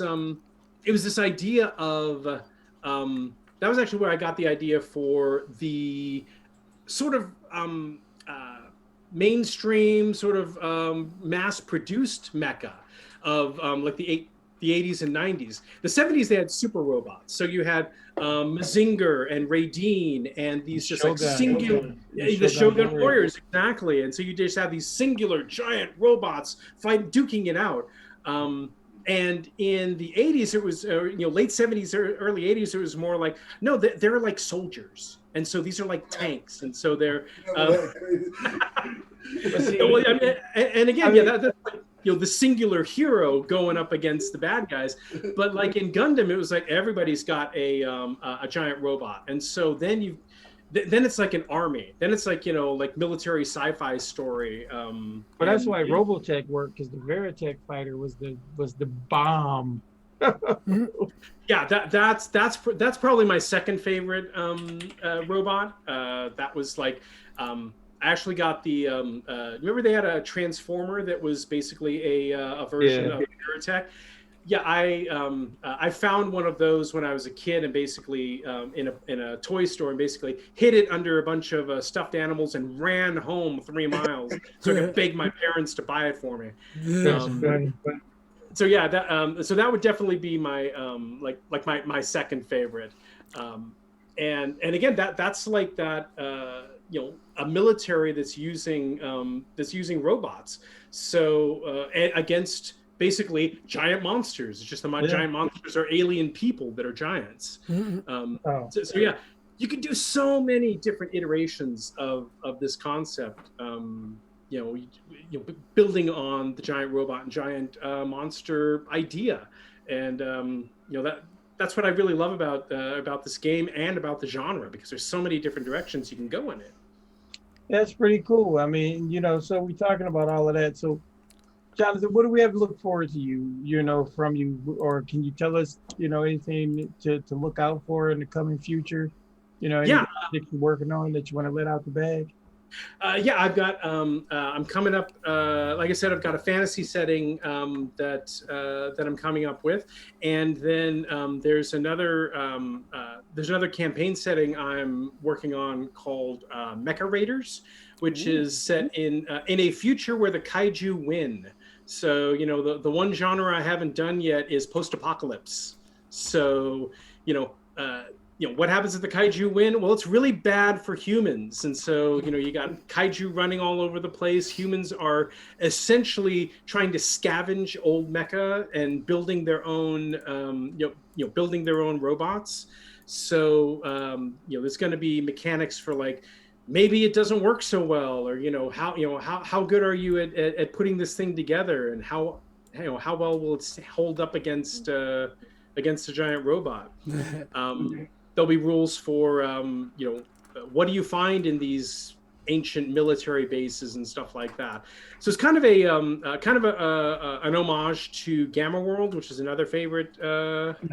this idea of that was actually where I got the idea for the sort of mainstream, sort of mass-produced mecha of like the 80s and 90s. The 70s, they had super robots. So you had Mazinger and Raideen and these just like singular, the Shogun Warriors, exactly. And so you just have these singular giant robots duking it out. And in the 80s, it was, late 70s, early 80s, it was more like, no, they're like soldiers. And so these are like tanks. And so they're, that's like, the singular hero going up against the bad guys. But like in Gundam, it was like everybody's got a giant robot. And so then then it's like an army. Then it's like, like military sci-fi story. But that's why Robotech worked, because the Veritech fighter was the bomb. Yeah, that's probably my second favorite robot. That was like I actually got the remember they had a transformer that was basically a version of Veritech. Yeah, I found one of those when I was a kid, and basically in a toy store, and basically hid it under a bunch of stuffed animals and ran home 3 miles so I could beg my parents to buy it for me. So yeah, that would definitely be my my second favorite. And again, that's like that a military that's using robots. So against basically giant monsters. It's just giant monsters are alien people that are giants. So yeah, you can do so many different iterations of this concept. Building on the giant robot and giant monster idea, and that's what I really love about this game and about the genre, because there's so many different directions you can go in it. That's pretty cool. I mean, so we're talking about all of that. So, Johnathan, what do we have to look forward to from you, or can you tell us, anything to look out for in the coming future? Any projects you're working on that you want to let out the bag? I've got I'm coming up, like I said, I've got a fantasy setting that I'm coming up with, and then there's another campaign setting I'm working on called Mecca Raiders, which is set in a future where the kaiju win. So the one genre I haven't done yet is post-apocalypse. So what happens if the kaiju win? Well, it's really bad for humans. And so, you got kaiju running all over the place. Humans are essentially trying to scavenge old mecha and building their own, building their own robots. So, there's going to be mechanics for like, maybe it doesn't work so well, or, how good are you at putting this thing together, and how well will it hold up against a giant robot? There'll be rules for, what do you find in these ancient military bases and stuff like that. So it's kind of an homage to Gamma World, which is another favorite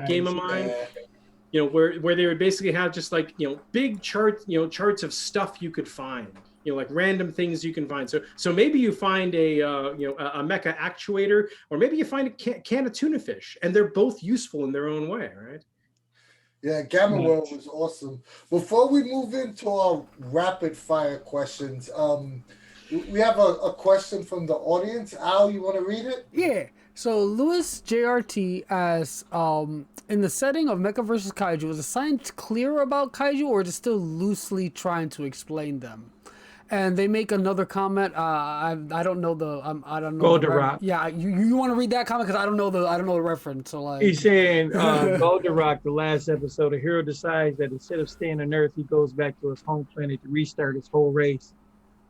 game of mine. Where they would basically have just like big charts of stuff you could find, like random things you can find. So maybe you find a mecha actuator, or maybe you find a can of tuna fish, and they're both useful in their own way, right? Yeah, Gamma World was awesome. Before we move into our rapid fire questions, we have a question from the audience. Al, you want to read it? Yeah. So Louis JRT asks, in the setting of Mecha versus Kaiju, is the science clear about Kaiju, or is it still loosely trying to explain them? And they make another comment. I don't know the I don't know. Goldenrock. Yeah, you want to read that comment, because I don't know the reference. So like he's saying Goldenrock, the last episode, a hero decides that instead of staying on Earth, he goes back to his home planet to restart his whole race.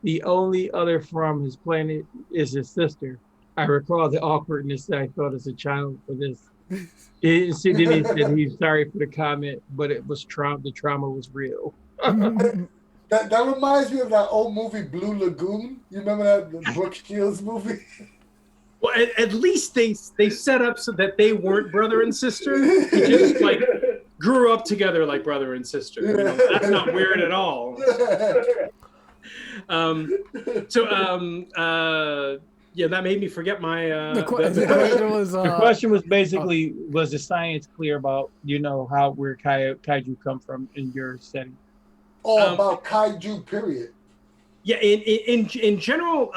The only other from his planet is his sister. I recall the awkwardness that I felt as a child for this. Then he said he's sorry for the comment, but it was the trauma was real. That reminds me of that old movie Blue Lagoon. You remember that, the Brooke Shields movie? Well, at least they set up so that they weren't brother and sister. They just like grew up together like brother and sister. That's not weird at all. Yeah, that made me forget my The question was The question was basically, was the science clear about, how where kaiju come from in your setting? About kaiju, period. Yeah, in general,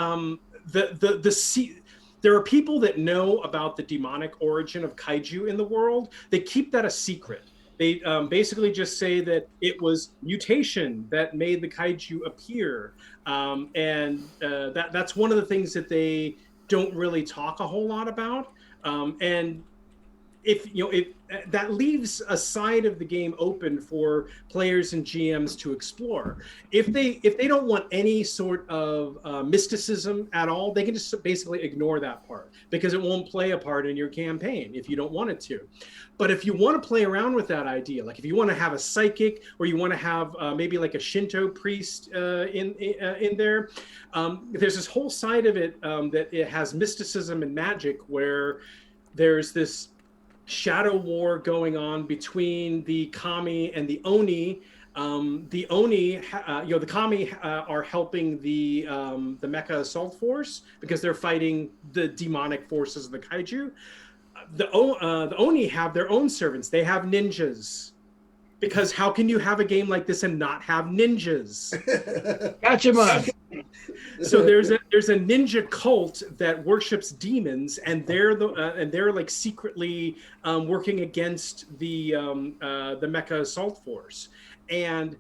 there are people that know about the demonic origin of kaiju in the world. They keep that a secret. They basically just say that it was mutation that made the kaiju appear, and that's one of the things that they don't really talk a whole lot about. And if that leaves a side of the game open for players and GMs to explore. If they don't want any sort of mysticism at all, they can just basically ignore that part because it won't play a part in your campaign if you don't want it to. But if you want to play around with that idea, like if you want to have a psychic or you want to have maybe like a Shinto priest in there, there's this whole side of it that it has mysticism and magic where there's this shadow war going on between the kami and the oni. The oni, the kami are helping the Mecca assault force because they're fighting the demonic forces of the kaiju. The oni have their own servants. They have ninjas. Because how can you have a game like this and not have ninjas? Gotcha, man. So there's a ninja cult that worships demons, and they're like secretly working against the Mecca assault force. And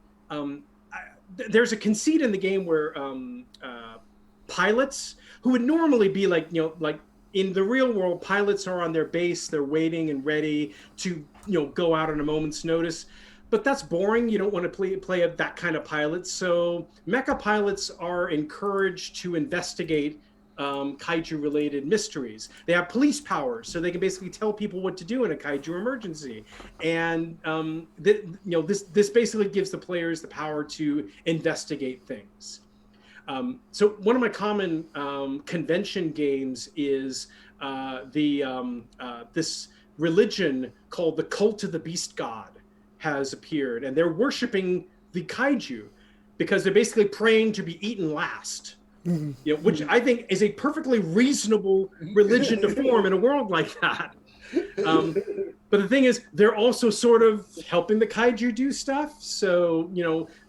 there's a conceit in the game where pilots who would normally be like in the real world, pilots are on their base, they're waiting and ready to go out on a moment's notice. But that's boring. You don't want to play that kind of pilot. So mecha pilots are encouraged to investigate kaiju-related mysteries. They have police powers, so they can basically tell people what to do in a kaiju emergency. And this basically gives the players the power to investigate things. So one of my common convention games is this religion called the Cult of the Beast God has appeared, and they're worshiping the kaiju because they're basically praying to be eaten last. Which I think is a perfectly reasonable religion to form in a world like that. But the thing is, they're also sort of helping the kaiju do stuff. So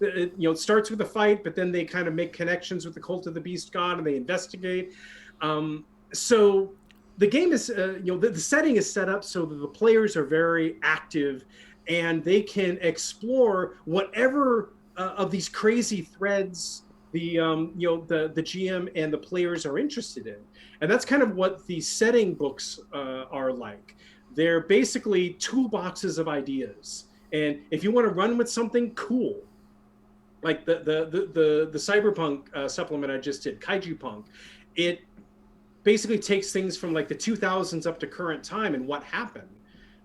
it starts with a fight, but then they kind of make connections with the Cult of the Beast God and they investigate. So the game is, the setting is set up so that the players are very active and they can explore whatever of these crazy threads the GM and the players are interested in. And that's kind of what the setting books are like. They're basically toolboxes of ideas. And if you want to run with something cool, like the Cyberpunk supplement I just did, Kaiju Punk, it basically takes things from like the 2000s up to current time and what happened.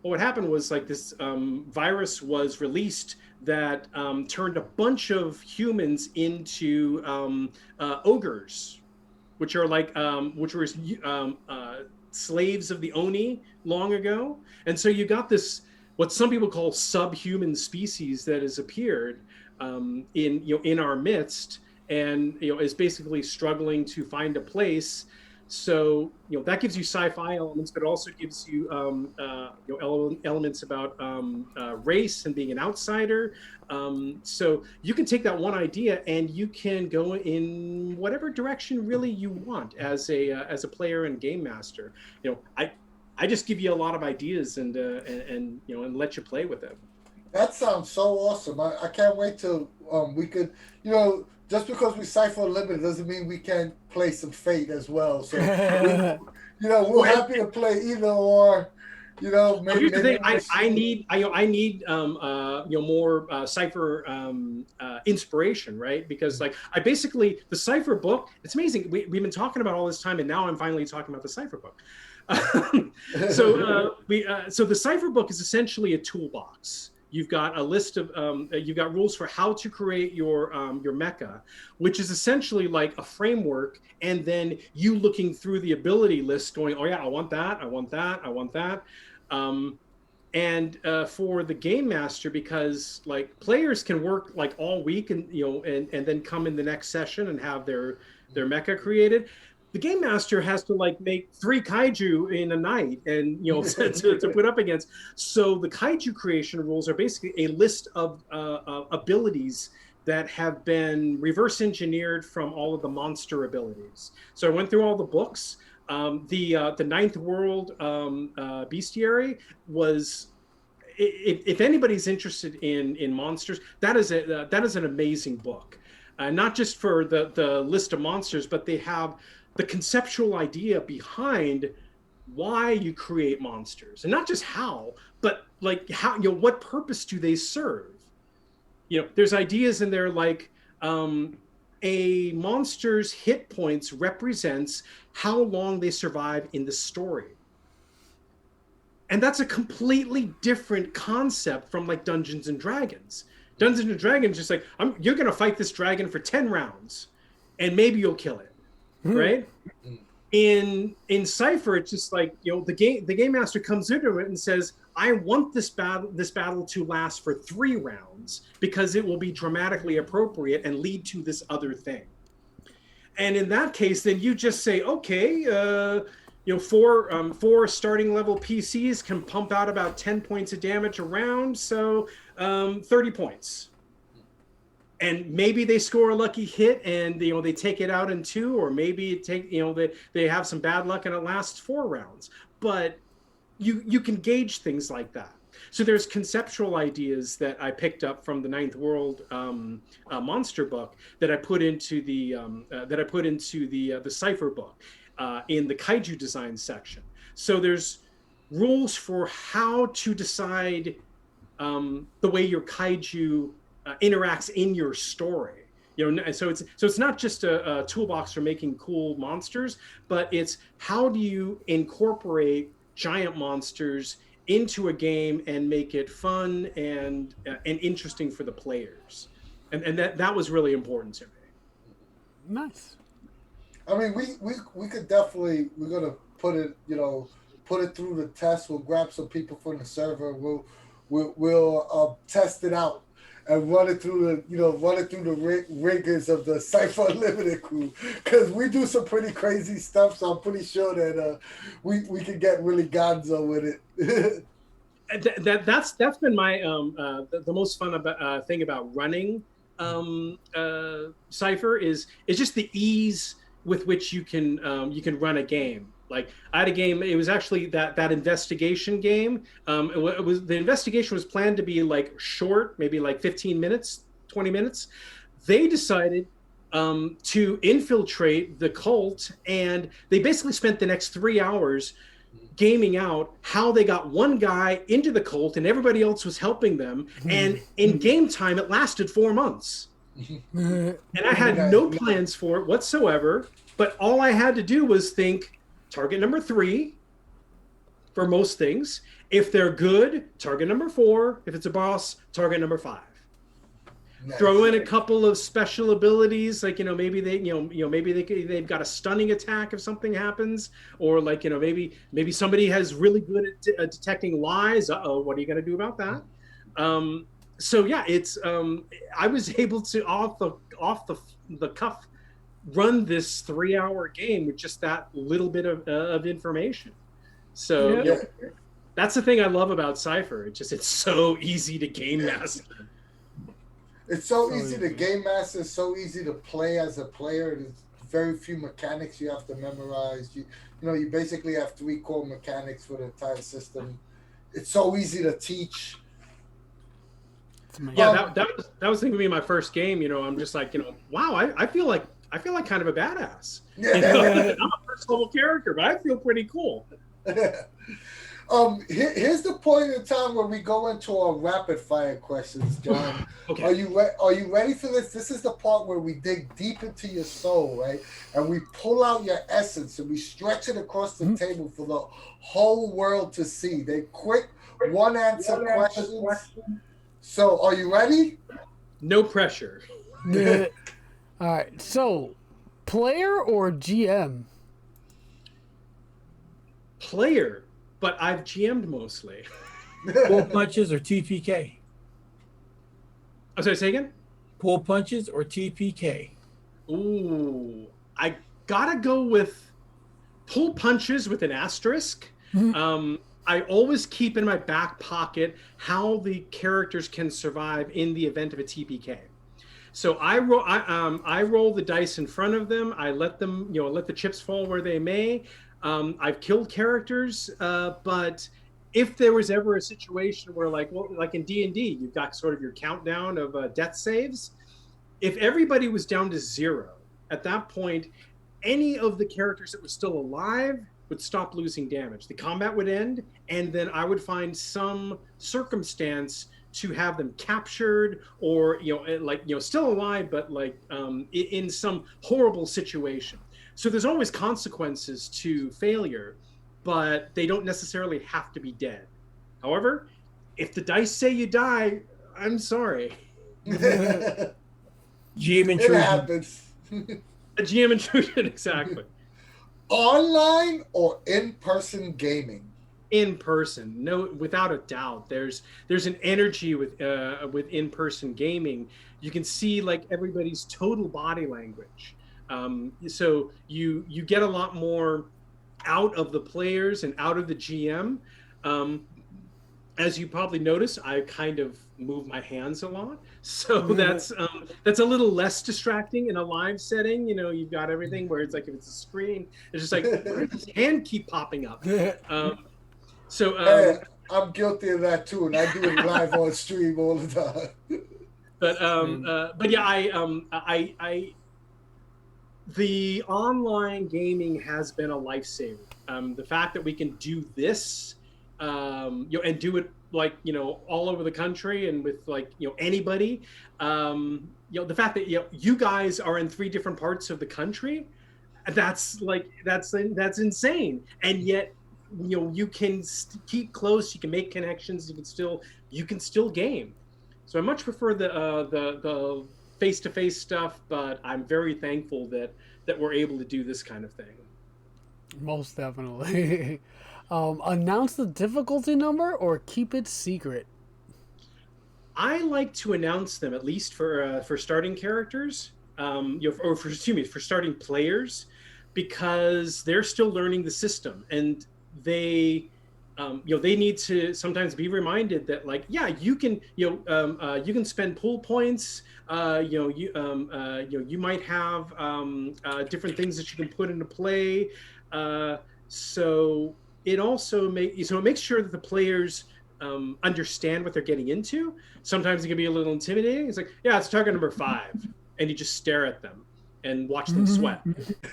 Well, what happened was like this virus was released that turned a bunch of humans into ogres, which are like which were slaves of the Oni long ago. And so you got this what some people call subhuman species that has appeared in our midst, and is basically struggling to find a place. So that gives you sci-fi elements, but it also gives you elements about race and being an outsider. So you can take that one idea and you can go in whatever direction really you want as a player and game master. I just give you a lot of ideas and let you play with them. That sounds so awesome. I can't wait till we could, just because we Cipher Unlimited doesn't mean we can't play some Fate as well. So, we're happy to play either or. Maybe, here's the thing: I need more Cipher inspiration, right? Because I basically the Cipher book. It's amazing. We've been talking about all this time, and now I'm finally talking about the Cipher book. So the Cipher book is essentially a toolbox. You've got a list of you've got rules for how to create your mecha, which is essentially like a framework, and then you looking through the ability list, going, oh yeah, I want that, I want that, I want that, and for the game master, because like players can work like all week and and then come in the next session and have their mecha created. The game master has to like make 3 kaiju in a night and to put up against. So the kaiju creation rules are basically a list of abilities that have been reverse engineered from all of the monster abilities. So I went through all the books. The Ninth World bestiary was, if anybody's interested in monsters, that is an amazing book. Not just for the list of monsters, but they have the conceptual idea behind why you create monsters, and not just how, but like how, what purpose do they serve? There's ideas in there like a monster's hit points represents how long they survive in the story. And that's a completely different concept from like Dungeons and Dragons. Dungeons and Dragons just like, you're going to fight this dragon for 10 rounds and maybe you'll kill it, right? In Cipher, it's just like, the game master comes into it and says, I want this battle to last for 3 rounds because it will be dramatically appropriate and lead to this other thing. And in that case, then you just say, okay, 4 starting level PCs can pump out about 10 points of damage a round, so 30 points. And maybe they score a lucky hit and they take it out in 2, or maybe they have some bad luck and it lasts 4 rounds. But you can gauge things like that. So there's conceptual ideas that I picked up from the Ninth World monster book that I put into the Cipher book in the kaiju design section. So there's rules for how to decide the way your kaiju interacts in your story. So it's not just a toolbox for making cool monsters, but it's how do you incorporate giant monsters into a game and make it fun and interesting for the players, and that was really important to me. Nice. I mean, we could definitely, we're gonna put it through the test. We'll grab some people from the server. We'll test it out and run it through the rigors of the Cipher Unlimited crew, because we do some pretty crazy stuff. So I'm pretty sure that we can get really gonzo with it. That's been my the most fun thing about running Cipher is just the ease with which you can run a game. Like I had a game, it was actually that investigation game. The investigation was planned to be like short, maybe like 15 minutes, 20 minutes. They decided to infiltrate the cult, and they basically spent the next 3 hours gaming out how they got one guy into the cult and everybody else was helping them. And in game time, it lasted 4 months. And I had no plans for it whatsoever, but all I had to do was think, target number 3 for most things. If they're good, target number 4. If it's a boss, target number 5. Nice. Throw in a couple of special abilities, like maybe they've got a stunning attack if something happens, or like maybe somebody has really good at detecting lies. What are you going to do about that? So yeah, it's I was able to off the cuff run this 3-hour game with just that little bit of information. So yeah. That's the thing I love about Cipher. It's so easy to game master. It's so easy to game master. It's so easy to play as a player. There's very few mechanics you have to memorize. You basically have 3 core mechanics for the entire system. It's so easy to teach. Yeah, that was going to be my first game. I'm just like, wow, I feel like kind of a badass. I'm a first level character, but I feel pretty cool. Here's the point in time where we go into our rapid fire questions, John. Okay. Are you ready for this? This is the part where we dig deep into your soul, right? And we pull out your essence and we stretch it across the table for the whole world to see. They quick one answer questions. So, are you ready? No pressure. All right. So, player or GM? Player, but I've GM'd mostly. Pull punches or TPK? Oh, sorry, say again? Pull punches or TPK? Ooh, I gotta go with pull punches with an asterisk. I always keep in my back pocket how the characters can survive in the event of a TPK. So I roll the dice in front of them. I let them, let the chips fall where they may. I've killed characters, but if there was ever a situation where, like in D&D, you've got sort of your countdown of death saves. If everybody was down to 0 at that point, any of the characters that were still alive would stop losing damage. The combat would end, and then I would find some circumstance to have them captured, or still alive, but in some horrible situation. So there's always consequences to failure, but they don't necessarily have to be dead. However, if the dice say you die, I'm sorry. GM It intrusion. happens. A GM intrusion, exactly. Online or in-person gaming? In person, no, without a doubt. There's an energy with in-person gaming. You can see like everybody's total body language. So you get a lot more out of the players and out of the GM. As you probably notice, I kind of move my hands a lot, so that's a little less distracting in a live setting. You've got everything where it's like, if it's a screen, it's just like, where does his hand keep popping up? Hey, I'm guilty of that too, and I do it live on stream all the time. But yeah, the online gaming has been a lifesaver. The fact that we can do this, and do it all over the country and with anybody, the fact that you guys are in 3 different parts of the country, that's insane, and yet you can keep close, you can make connections, you can still game. So I much prefer the face-to-face stuff, but I'm very thankful that we're able to do this kind of thing. Most definitely. Announce the difficulty number or keep it secret? I like to announce them, at least for starting characters, for starting players, because they're still learning the system, and they need to sometimes be reminded that you can you can spend pool points. You might have different things that you can put into play. So it also makes sure that the players understand what they're getting into. Sometimes it can be a little intimidating. It's like, yeah, it's target number 5, and you just stare at them and watch them sweat.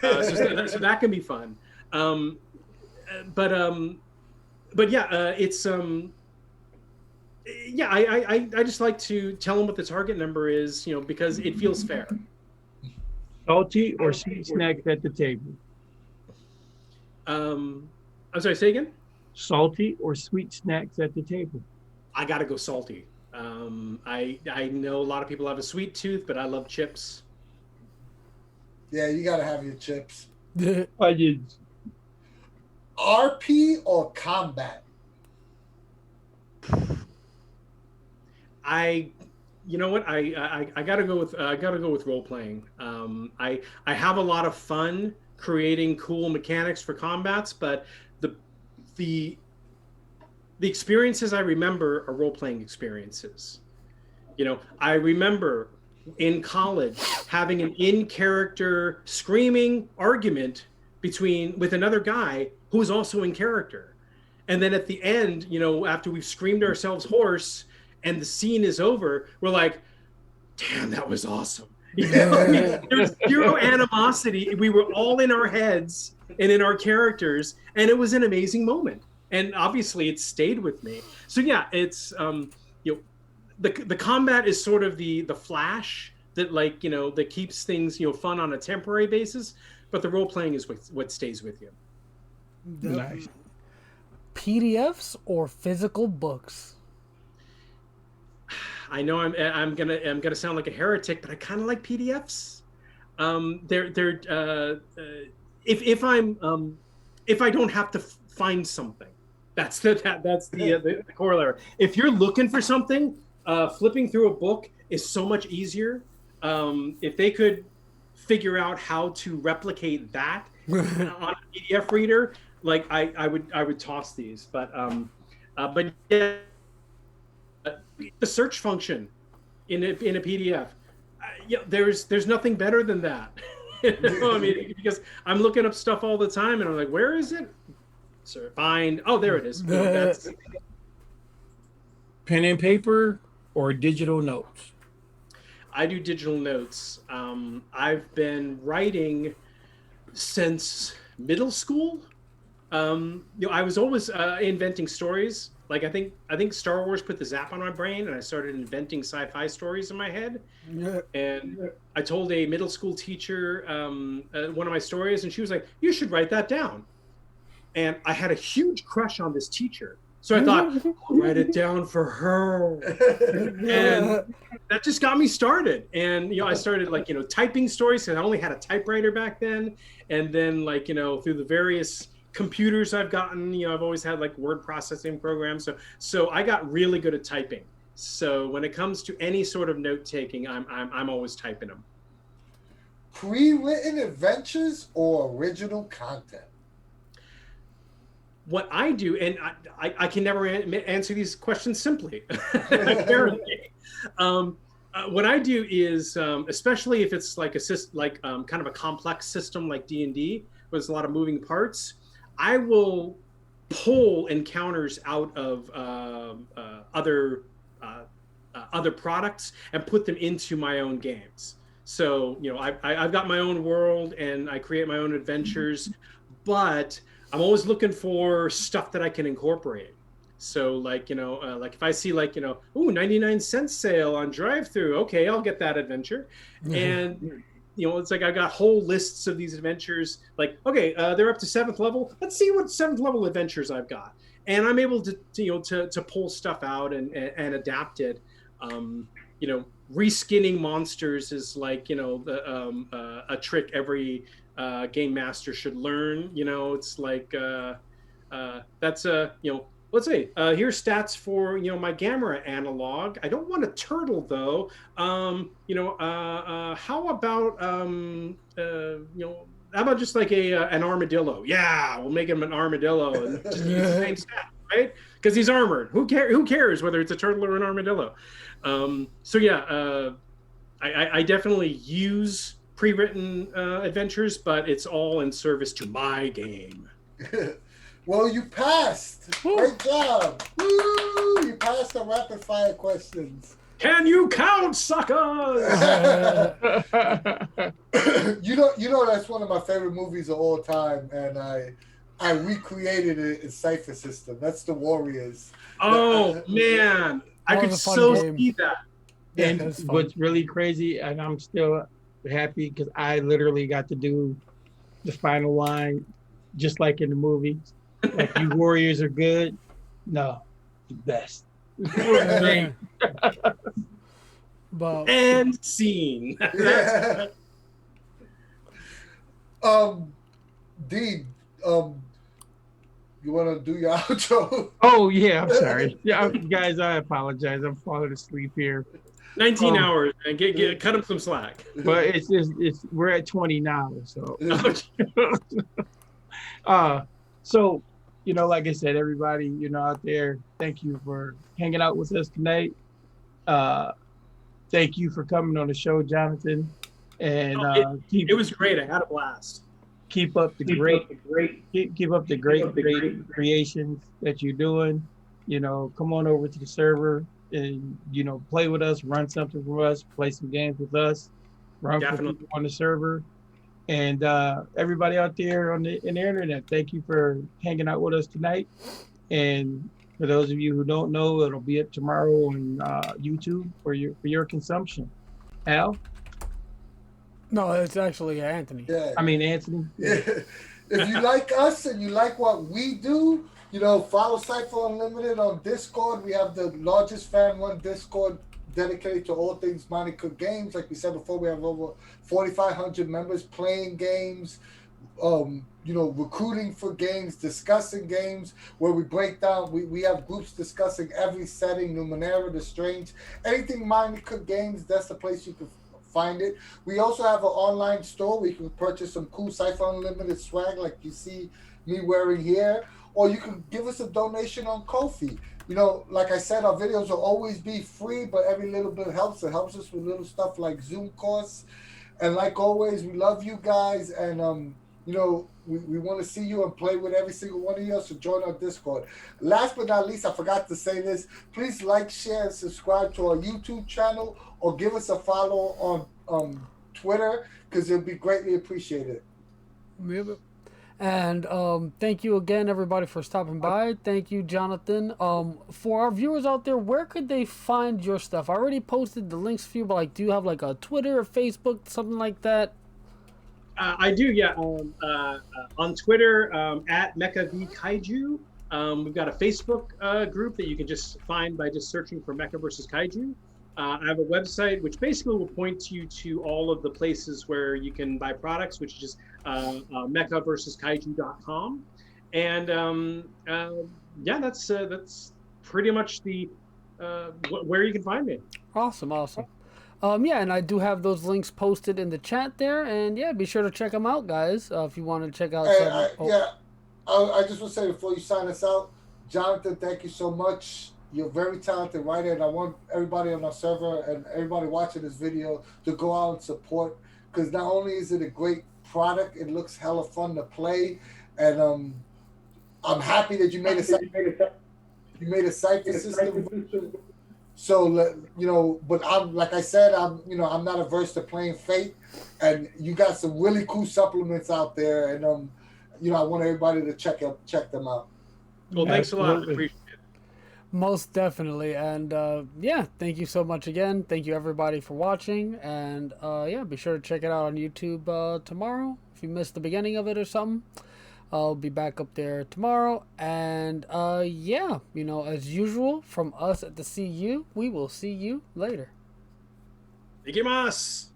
So that can be fun. But yeah, it's I just like to tell them what the target number is, because it feels fair. Salty or sweet snacks at the table? I'm sorry, say again? Salty or sweet snacks at the table? I gotta go salty. I know a lot of people have a sweet tooth, but I love chips. Yeah, you gotta have your chips. RP or combat? You know what? I gotta go with role playing. I have a lot of fun creating cool mechanics for combats, but the experiences I remember are role playing experiences. I remember in college having an in-character screaming argument with another guy who was also in character, and then at the end, after we've screamed ourselves hoarse and the scene is over, we're like, damn, that was awesome. There was 0 animosity. We were all in our heads and in our characters, and it was an amazing moment. And obviously, it stayed with me. So yeah, it's the combat is sort of the flash that that keeps things fun on a temporary basis, but the role playing is what stays with you. Nice. PDFs or physical books? I know I'm gonna sound like a heretic, but I kind of like PDFs. If I don't have to find something, That's the corollary. If you're looking for something, flipping through a book is so much easier. If they could figure out how to replicate that on a PDF reader, like I would toss these. But yeah, the search function in a PDF, yeah, there's nothing better than that. You know, I mean, because I'm looking up stuff all the time, and I'm like, where is it? Sir, find. Oh, there it is. No, that's... Pen and paper or digital notes? I do digital notes. I've been writing since middle school. You know, I was always inventing stories. Like I think Star Wars put the zap on my brain, and I started inventing sci-fi stories in my head. And I told a middle school teacher one of my stories, and she was like, "You should write that down." And I had a huge crush on this teacher, so I thought, I'll write it down for her. And that just got me started. And you know, I started like typing stories, because I only had a typewriter back then. And then like through the various computers I've gotten, I've always had like word processing programs. So I got really good at typing. So when it comes to any sort of note taking, I'm always typing them. Pre-written adventures or original content? What I do, and I can never answer these questions simply. Apparently, what I do is, especially if it's like kind of a complex system like D&D, where there's a lot of moving parts, I will pull encounters out of other products and put them into my own games. So I've got my own world and I create my own adventures, but I'm always looking for stuff that I can incorporate. So like if I see like 99-cent sale on drive-through, okay, I'll get that adventure. And it's like I got whole lists of these adventures. Like, okay, they're up to 7th level. Let's see what 7th level adventures I've got. And I'm able to pull stuff out and adapt it. Reskinning monsters is like a trick every game master should learn. It's like that's let's say here's stats for my gamma analog. I don't want a turtle though. How about how about just like an armadillo? Yeah, we'll make him an armadillo and just use the same stat, right? Because he's armored. Who cares whether it's a turtle or an armadillo? So yeah, I definitely use pre-written adventures, but it's all in service to my game. Well, you passed. Great job. Woo! You passed the rapid fire questions. Can you count, suckers? You know that's one of my favorite movies of all time, and I recreated it in Cipher System. That's The Warriors. Oh man, I could so see that. And what's really crazy, and I'm still happy because I literally got to do the final line just like in the movies. Like, you warriors are good. No, the best. But and scene. Yeah. Dean, you want to do your outro? Oh yeah, I'm sorry. Yeah, guys, I apologize. I'm falling asleep here. 19 hours and cut him some slack. But it's we're at 20 now, so. So, like I said, everybody, out there, thank you for hanging out with us tonight. Thank you for coming on the show, Johnathan. And it was great. I had a blast. Keep up the great creations that you're doing. Come on over to the server and play with us, run something for us, play some games with us, run for people on the server. And everybody out there in the internet, thank you for hanging out with us tonight. And for those of you who don't know, it'll be up tomorrow on YouTube for your consumption. Al? no, it's actually Anthony. Yeah. I mean, Anthony? Yeah. If you like us and you like what we do, follow Cipher Unlimited on Discord. We have the largest fan-run Discord dedicated to all things Monica games. Like we said before, we have over 4,500 members playing games, recruiting for games, discussing games, where we break down. We have groups discussing every setting, Numenera, The Strange, anything Mind Cook Games. That's the place you can find it. We also have an online store where you can purchase some cool Cipher Unlimited swag, like you see me wearing here, or you can give us a donation on Ko-fi. Like I said, our videos will always be free, but every little bit helps. It helps us with little stuff like Zoom course. And like always, we love you guys, and we want to see you and play with every single one of you. So join our Discord. Last but not least, I forgot to say this. Please like, share, and subscribe to our YouTube channel, or give us a follow on Twitter, because it'll be greatly appreciated. And thank you again, everybody, for stopping by. Thank you, Jonathan. For our viewers out there, where could they find your stuff? I already posted the links for you, but do you have a Twitter or Facebook, something like that? I do, yeah. On Twitter, at Mecca Kaiju. We've got a Facebook group that you can just find by just searching for Mecca versus Kaiju. I have a website which basically will point you to all of the places where you can buy products, which is just meccaversuskaiju.com. And that's pretty much the where you can find me. Awesome. And I do have those links posted in the chat there, and be sure to check them out, guys. If you want to check out I just want to say before you sign us out, Jonathan, thank you so much. You're a very talented writer, and I want everybody on our server and everybody watching this video to go out and support, because not only is it a great product, it looks hella fun to play, and I'm happy that you made a Cipher system. So but I'm, like I said, I'm not averse to playing Fate, and you got some really cool supplements out there, and I want everybody to check them out. Well, thanks a lot. Appreciate it. Most definitely. And thank you so much again. Thank you, everybody, for watching. And be sure to check it out on YouTube tomorrow. If you missed the beginning of it or something, I'll be back up there tomorrow. And as usual, from us at the CU, we will see you later. Ikimasu!